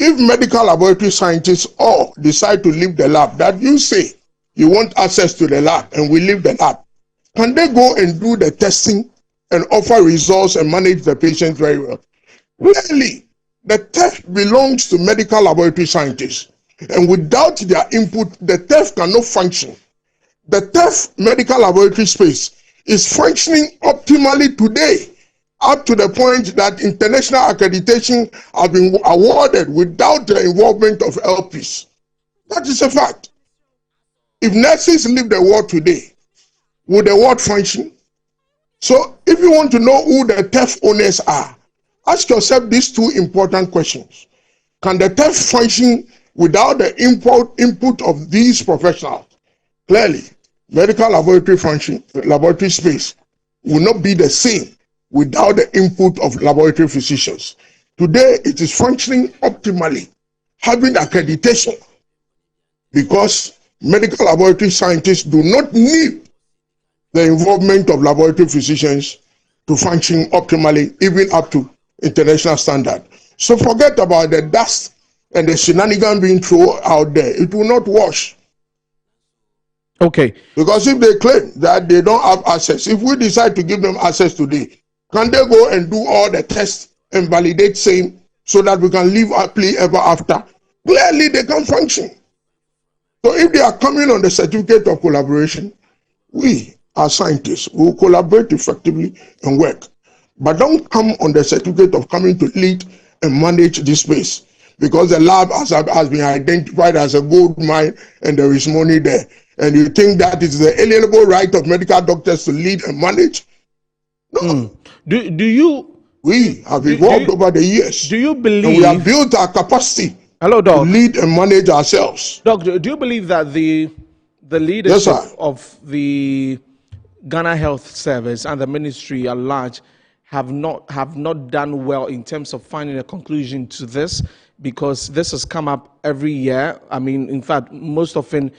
if medical laboratory scientists all decide to leave the lab, that you say you want access to the lab and we leave the lab, can they go and do the testing and offer results and manage the patient very well? Clearly, the test belongs to medical laboratory scientists, and without their input, the test cannot function. The TEF medical laboratory space is functioning optimally today, up to the point that international accreditation has been awarded without the involvement of LPs. That is a fact. If nurses leave the ward today, will the ward function? So if you want to know who the TEF owners are, ask yourself these two important questions. Can the TEF function without the input of these professionals? Clearly, medical laboratory space will not be the same without the input of laboratory physicians. Today, it is functioning optimally, having accreditation, because medical laboratory scientists do not need the involvement of laboratory physicians to function optimally, even up to international standard. So forget about the dust and the shenanigans being thrown out there. It will not wash. Okay. Because if they claim that they don't have access, if we decide to give them access today, can they go and do all the tests and validate same so that we can live happily ever after? Clearly, they can function. So if they are coming on the certificate of collaboration, we as scientists will collaborate effectively and work. But don't come on the certificate of coming to lead and manage this space, because the lab has been identified as a gold mine and there is money there. And you think that is the alienable right of medical doctors to lead and manage? No. We have evolved over the years. Do you believe? And we have built our capacity to lead and manage ourselves. Doc, do you believe that the leadership of the Ghana Health Service and the ministry at large have not done well in terms of finding a conclusion to this? Because this has come up every year. I mean, in fact, most often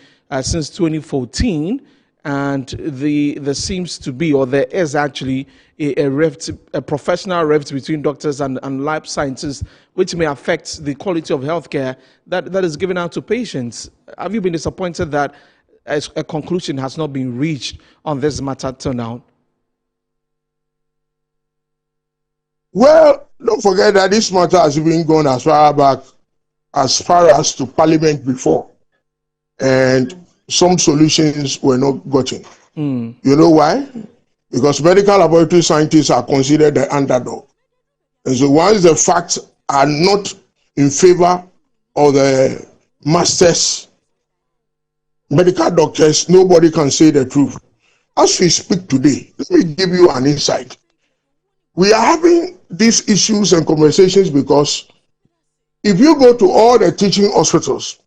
since 2014, and there seems to be, or there is actually a professional rift between doctors and lab scientists, which may affect the quality of healthcare that is given out to patients. Have you been disappointed that a conclusion has not been reached on this matter till now? Well, don't forget that this matter has been going as far as to Parliament before, and some solutions were not gotten. You know why? Because medical laboratory scientists are considered the underdog. And so once the facts are not in favor of the masters, medical doctors, nobody can say the truth. As we speak today, let me give you an insight. We are having these issues and conversations because if you go to all the teaching hospitals,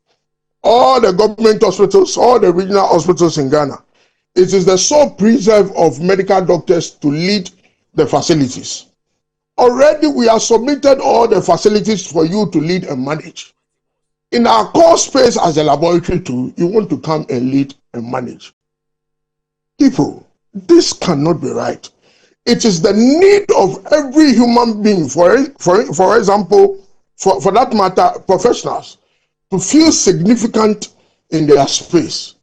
all the government hospitals, all the regional hospitals in Ghana, it is the sole preserve of medical doctors to lead the facilities. Already we have submitted all the facilities for you to lead and manage. In our core space as a laboratory too, you want to come and lead and manage. People, this cannot be right. It is the need of every human being, for example, for that matter, professionals, to feel significant in their space.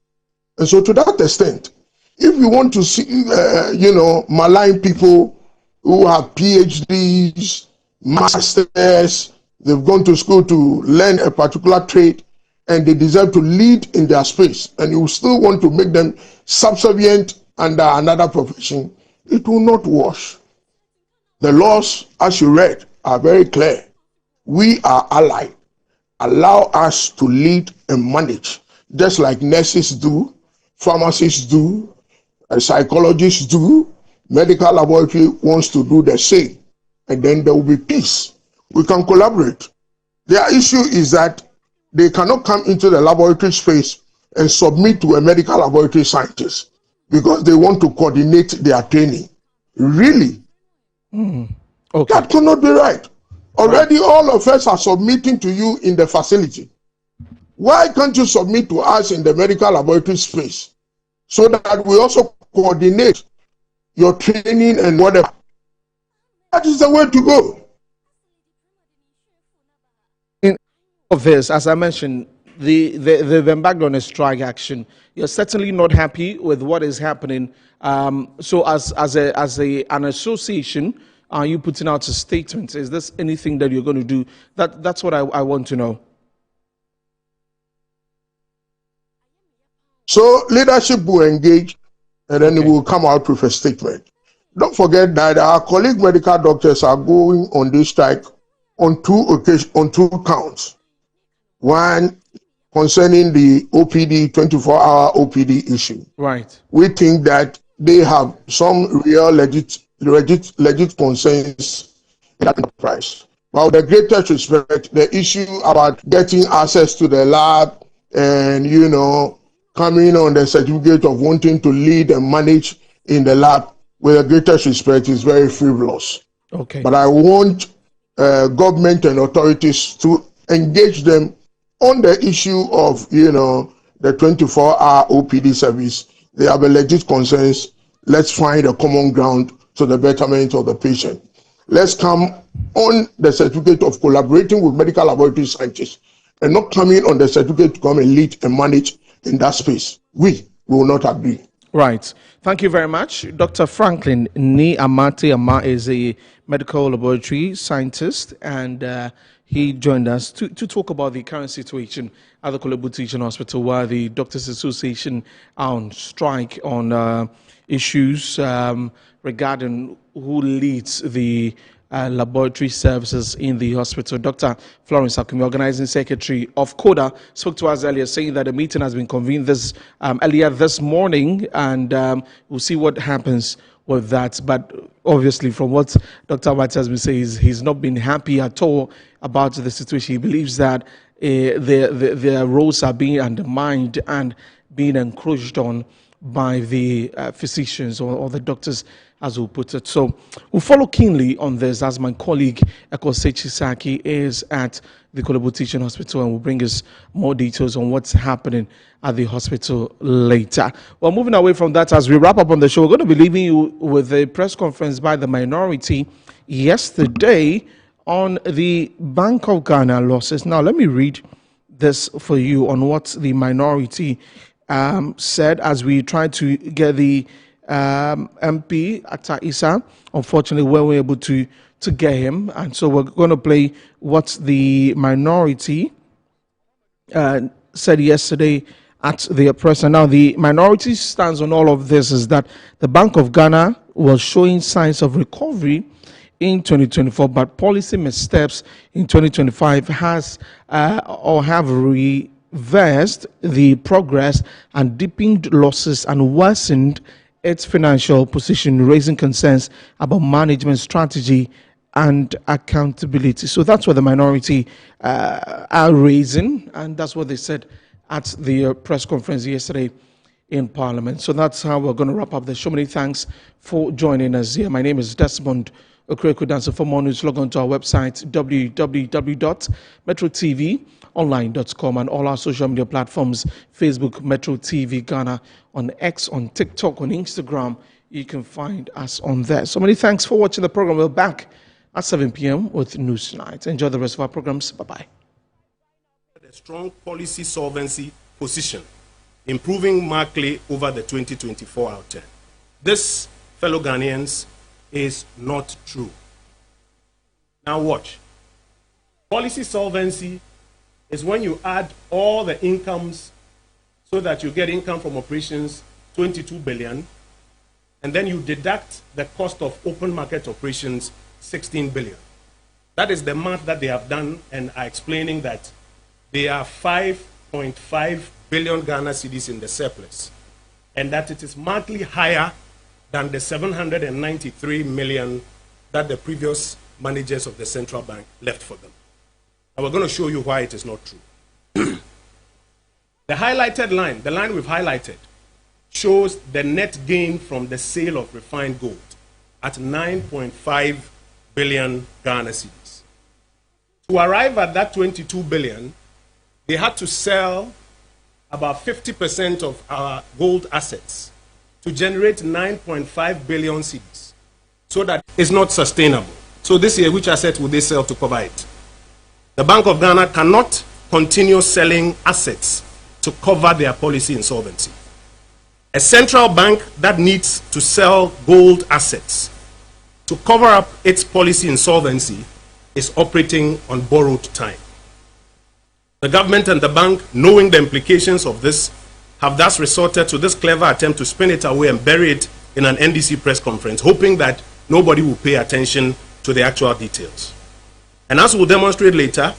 And so to that extent, if you want to see, malign people who have PhDs, masters, they've gone to school to learn a particular trade, and they deserve to lead in their space, and you still want to make them subservient under another profession, it will not wash. The laws, as you read, are very clear. We are allied. Allow us to lead and manage, just like nurses do, pharmacists do, psychologists do. Medical laboratory wants to do the same, and then there will be peace. We can collaborate. Their issue is that they cannot come into the laboratory space and submit to a medical laboratory scientist because they want to coordinate their training. Really? Okay. That cannot be right. Already all of us are submitting to you in the facility. Why can't you submit to us in the medical laboratory space so that we also coordinate your training and whatever? That is the way to go. this, as I mentioned, they've embarked on a strike action. You're certainly not happy with what is happening. So as an association, are you putting out a statement? Is this anything that you're going to do? That's what I want to know. So leadership will engage, and then it will come out with a statement. Don't forget that our colleague medical doctors are going on this strike on two counts. One concerning the OPD, 24-hour OPD issue. Right. We think that they have some real legit concerns in that enterprise. But with the greatest respect, the issue about getting access to the lab and, coming on the certificate of wanting to lead and manage in the lab, with the greatest respect, is very frivolous. Okay. But I want government and authorities to engage them on the issue of, the 24-hour OPD service. They have a legit concerns. Let's find a common ground to the betterment of the patient. Let's come on the certificate of collaborating with medical laboratory scientists and not coming on the certificate to come and lead and manage in that space. We will not agree. Right. Thank you very much. Dr. Franklin Ni Amate Ama is a medical laboratory scientist, and he joined us to talk about the current situation at the Korle Bu Teaching Hospital, where the Doctors Association are on strike on issues regarding who leads the laboratory services in the hospital. Dr. Florence Akumi, organizing secretary of CODA, spoke to us earlier, saying that a meeting has been convened earlier this morning, and we'll see what happens with that. But obviously, from what Dr. Abati has been saying, he's not been happy at all about the situation. He believes that their roles are being undermined and being encroached on by the physicians or the doctors, as we'll put it. So we'll follow keenly on this, as my colleague Ekose Chisaki is at the Korle Bu Teaching Hospital, and will bring us more details on what's happening at the hospital later. Well, moving away from that, as we wrap up on the show, we're going to be leaving you with a press conference by the minority yesterday on the Bank of Ghana losses. Now, let me read this for you on what the minority said as we tried to get the MP Atta Issa. Unfortunately, we weren't able to get him, and so we're going to play what the minority said yesterday at the press. And now the minority stance on all of this is that the Bank of Ghana was showing signs of recovery in 2024, but policy missteps in 2025 have reversed the progress and deepened losses and worsened its financial position, raising concerns about management strategy and accountability. So that's what the minority are raising, and that's what they said at the press conference yesterday in Parliament. So that's how we're going to wrap up the show. Many thanks for joining us here. My name is Desmond Okreku. For more news, log on to our website, www.metrotvonline.com, and all our social media platforms, Facebook, Metro TV Ghana, on X, on TikTok, on Instagram. You can find us on there. So many thanks for watching the program. We're back at 7 p.m. with News Tonight. Enjoy the rest of our programs. Bye-bye. A strong policy solvency position, improving markedly over the 2024 outturn. This, fellow Ghanaians, is not true. Now watch. Policy solvency is when you add all the incomes so that you get income from operations, 22 billion, and then you deduct the cost of open market operations, 16 billion. That is the math that they have done, and are explaining that they are 5.5 billion Ghana cedis in the surplus, and that it is markedly higher than the 793 million that the previous managers of the central bank left for them. And we're going to show you why it is not true. The highlighted line, the line we've highlighted, shows the net gain from the sale of refined gold at 9.5 billion Ghana cedis. To arrive at that 22 billion, they had to sell about 50% of our gold assets to generate 9.5 billion cedis. So that is not sustainable. So this year, which asset would they sell to cover it? The Bank of Ghana cannot continue selling assets to cover their policy insolvency. A central bank that needs to sell gold assets to cover up its policy insolvency is operating on borrowed time. The government and the bank, knowing the implications of this, have thus resorted to this clever attempt to spin it away and bury it in an NDC press conference, hoping that nobody will pay attention to the actual details. And as we'll demonstrate later,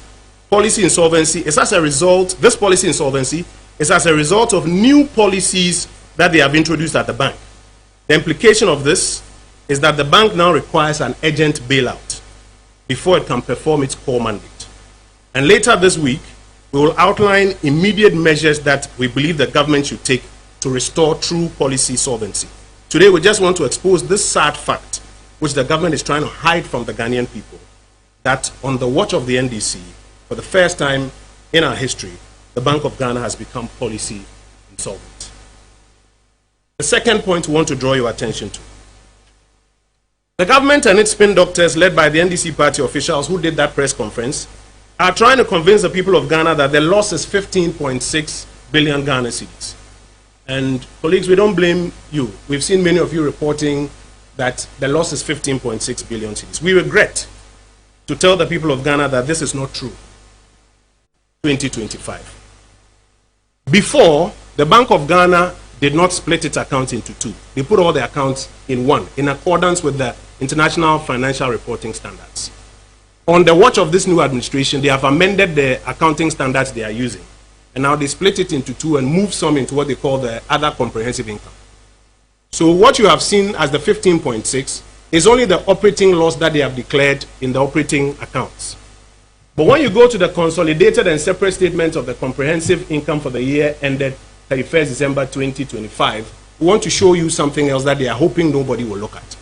policy insolvency is as a result, this policy insolvency is as a result of new policies that they have introduced at the bank. The implication of this is that the bank now requires an urgent bailout before it can perform its core mandate. And later this week, we will outline immediate measures that we believe the government should take to restore true policy solvency. Today, we just want to expose this sad fact, which the government is trying to hide from the Ghanaian people, that on the watch of the NDC, for the first time in our history, the Bank of Ghana has become policy insolvent. The second point we want to draw your attention to. The government and its spin doctors, led by the NDC party officials who did that press conference, are trying to convince the people of Ghana that the loss is 15.6 billion Ghana cedis. And colleagues, we don't blame you. We've seen many of you reporting that the loss is 15.6 billion cedis. We regret to tell the people of Ghana that this is not true. 2025. Before, the Bank of Ghana did not split its accounts into two. They put all the accounts in one, in accordance with the International Financial Reporting Standards. On the watch of this new administration, they have amended the accounting standards they are using. And now they split it into two and move some into what they call the other comprehensive income. So what you have seen as the 15.6 is only the operating loss that they have declared in the operating accounts. But when you go to the consolidated and separate statements of the comprehensive income for the year ended 31st December 2025, we want to show you something else that they are hoping nobody will look at.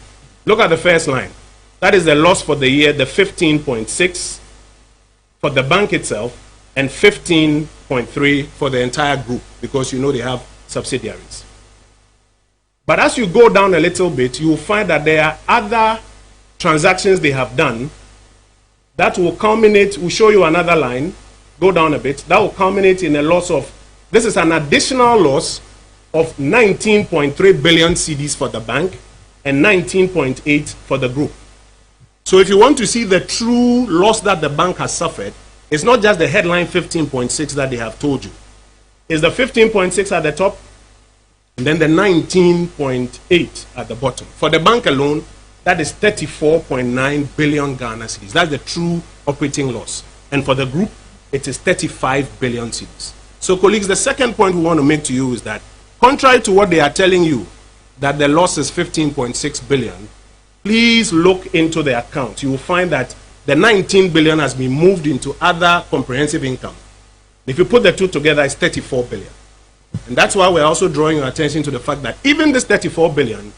Look at the first line. That is the loss for the year, the 15.6 for the bank itself, and 15.3 for the entire group, because you know they have subsidiaries. But as you go down a little bit, you will find that there are other transactions they have done that will culminate, we'll show you another line, go down a bit, that will culminate in a loss of, this is an additional loss of 19.3 billion cedis for the bank and 19.8 for the group. So if you want to see the true loss that the bank has suffered, it's not just the headline 15.6 that they have told you. It's the 15.6 at the top, and then the 19.8 at the bottom. For the bank alone, that is 34.9 billion Ghana cedis. That's the true operating loss. And for the group, it is 35 billion cedis. So colleagues, the second point we want to make to you is that, contrary to what they are telling you, that the loss is 15.6 billion, please look into the account. You will find that the 19 billion has been moved into other comprehensive income. If you put the two together, it's 34 billion. And that's why we're also drawing your attention to the fact that even this 34 billion,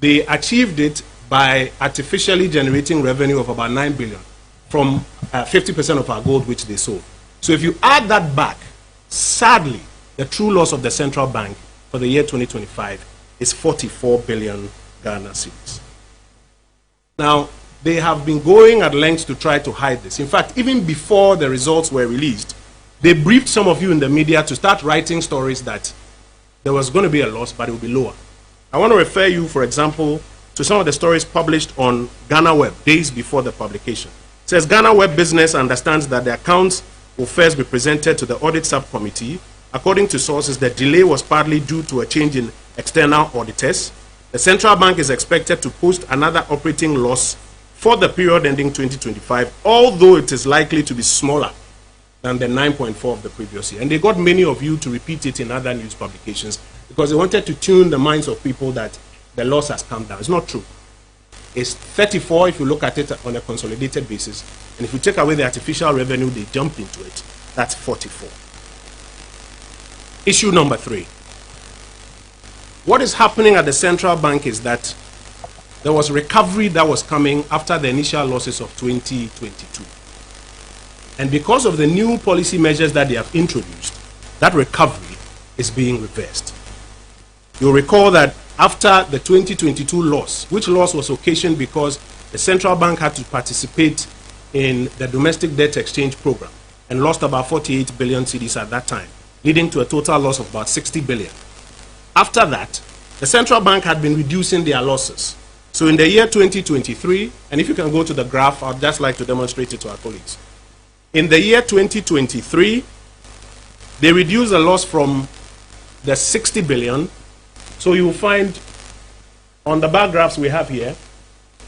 they achieved it by artificially generating revenue of about 9 billion from 50% of our gold which they sold. So if you add that back, sadly, the true loss of the central bank for the year 2025 is 44 billion Ghana cedis. Now, they have been going at lengths to try to hide this. In fact, even before the results were released, they briefed some of you in the media to start writing stories that there was going to be a loss, but it will be lower. I want to refer you, for example, to some of the stories published on Ghana Web days before the publication. It says Ghana Web Business understands that the accounts will first be presented to the audit subcommittee. According to sources, the delay was partly due to a change in external auditors. The central bank is expected to post another operating loss for the period ending 2025, although it is likely to be smaller than the 9.4 of the previous year. And they got many of you to repeat it in other news publications because they wanted to tune the minds of people that the loss has come down. It's not true. It's 34 if you look at it on a consolidated basis. And if you take away the artificial revenue they jumped into it, that's 44. Issue number 3. What is happening at the central bank is that there was recovery that was coming after the initial losses of 2022. And because of the new policy measures that they have introduced, that recovery is being reversed. You'll recall that after the 2022 loss, which loss was occasioned because the central bank had to participate in the domestic debt exchange program, and lost about 48 billion cedis at that time, leading to a total loss of about 60 billion. After that, the central bank had been reducing their losses. So in the year 2023, and if you can go to the graph, I'd just like to demonstrate it to our colleagues. In the year 2023, they reduced the loss from the 60 billion. So you will find on the bar graphs we have here,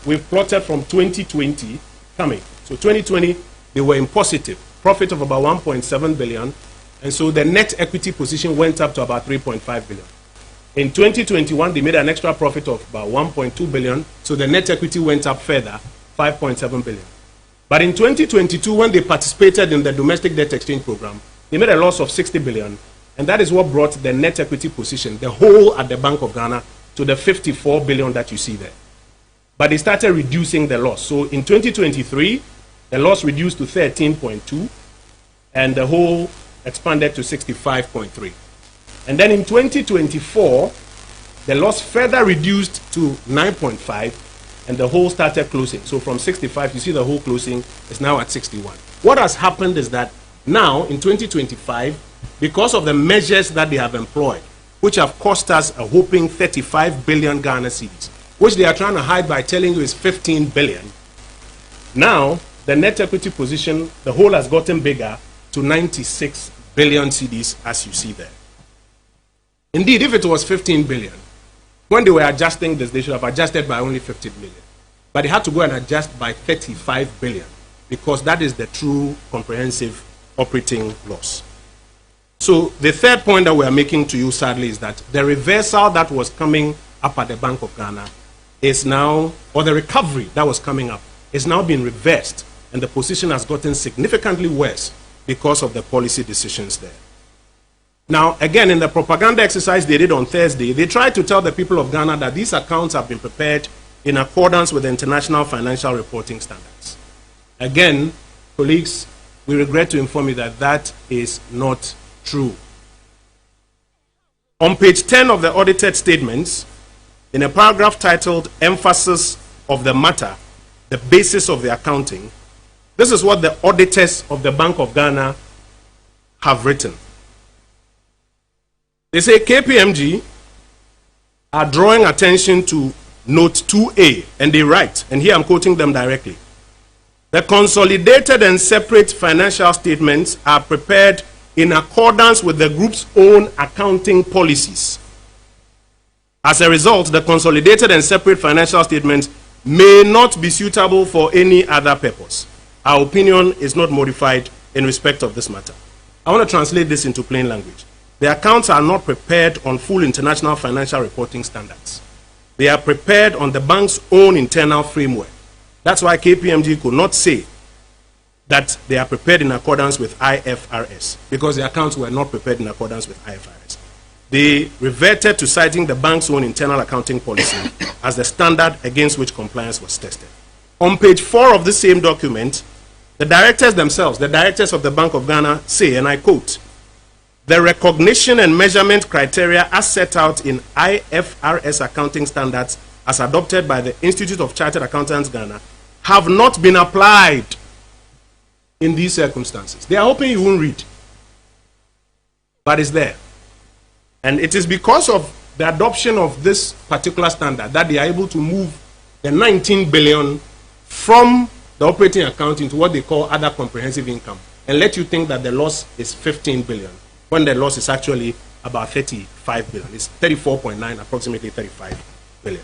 we've plotted from 2020 coming. So 2020, they were in positive, profit of about 1.7 billion. And so the net equity position went up to about 3.5 billion. In 2021, they made an extra profit of about 1.2 billion. So the net equity went up further, 5.7 billion. But in 2022, when they participated in the domestic debt exchange program, they made a loss of 60 billion. And that is what brought the net equity position, the whole at the Bank of Ghana, to the 54 billion that you see there. But they started reducing the loss. So in 2023, the loss reduced to 13.2, and the whole expanded to 65.3. And then in 2024, the loss further reduced to 9.5, and the whole started closing. So from 65, you see the whole closing is now at 61. What has happened is that now in 2025, because of the measures that they have employed, which have cost us a whopping 35 billion Ghana cedis, which they are trying to hide by telling you is 15 billion. Now, the net equity position, the whole has gotten bigger to 96 billion cedis, as you see there. Indeed, if it was 15 billion, when they were adjusting this, they should have adjusted by only 50 million. But they had to go and adjust by 35 billion, because that is the true comprehensive operating loss. So the third point that we are making to you, sadly, is that the reversal that was coming up at the Bank of Ghana is now, or the recovery that was coming up, is now being reversed, and the position has gotten significantly worse because of the policy decisions there. Now, again, in the propaganda exercise they did on Thursday, they tried to tell the people of Ghana that these accounts have been prepared in accordance with the International Financial Reporting Standards. Again, colleagues, we regret to inform you that that is not true. On page 10 of the audited statements, in a paragraph titled Emphasis of the Matter, the Basis of the Accounting, this is what the auditors of the Bank of Ghana have written. They say KPMG are drawing attention to note 2A, and they write, and here I'm quoting them directly: the consolidated and separate financial statements are prepared in accordance with the group's own accounting policies. As a result, the consolidated and separate financial statements may not be suitable for any other purpose. Our opinion is not modified in respect of this matter. I want to translate this into plain language. The accounts are not prepared on full international financial reporting standards. They are prepared on the bank's own internal framework. That's why KPMG could not say that they are prepared in accordance with IFRS, because the accounts were not prepared in accordance with IFRS. They reverted to citing the bank's own internal accounting policy as the standard against which compliance was tested. On page 4 of the same document, the directors themselves, the directors of the Bank of Ghana, say, and I quote, the recognition and measurement criteria as set out in IFRS accounting standards as adopted by the Institute of Chartered Accountants Ghana have not been applied in these circumstances. They are hoping you won't read, but it's there. And it is because of the adoption of this particular standard that they are able to move the 19 billion from the operating account into what they call other comprehensive income, and let you think that the loss is 15 billion, when the loss is actually about 35 billion. It's 34.9, approximately 35 billion.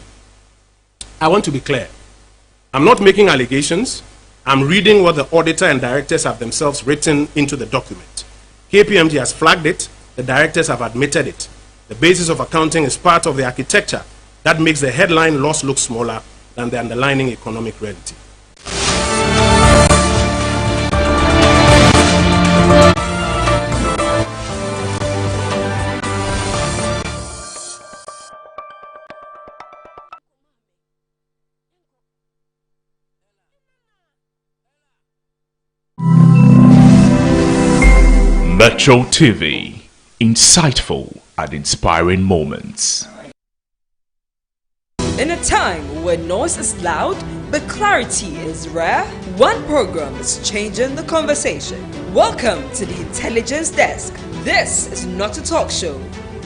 I want to be clear. I'm not making allegations. I'm reading what the auditor and directors have themselves written into the document. KPMG has flagged it. The directors have admitted it. The basis of accounting is part of the architecture that makes the headline loss look smaller than the underlying economic reality. Metro TV, insightful and inspiring moments. In a time where noise is loud, but but clarity is rare. One program is changing the conversation. Welcome to the Intelligence Desk. This is not a talk show.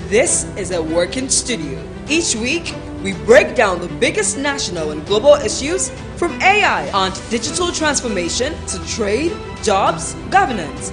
This is a working studio. Each week, we break down the biggest national and global issues from AI and digital transformation to trade, jobs, governance.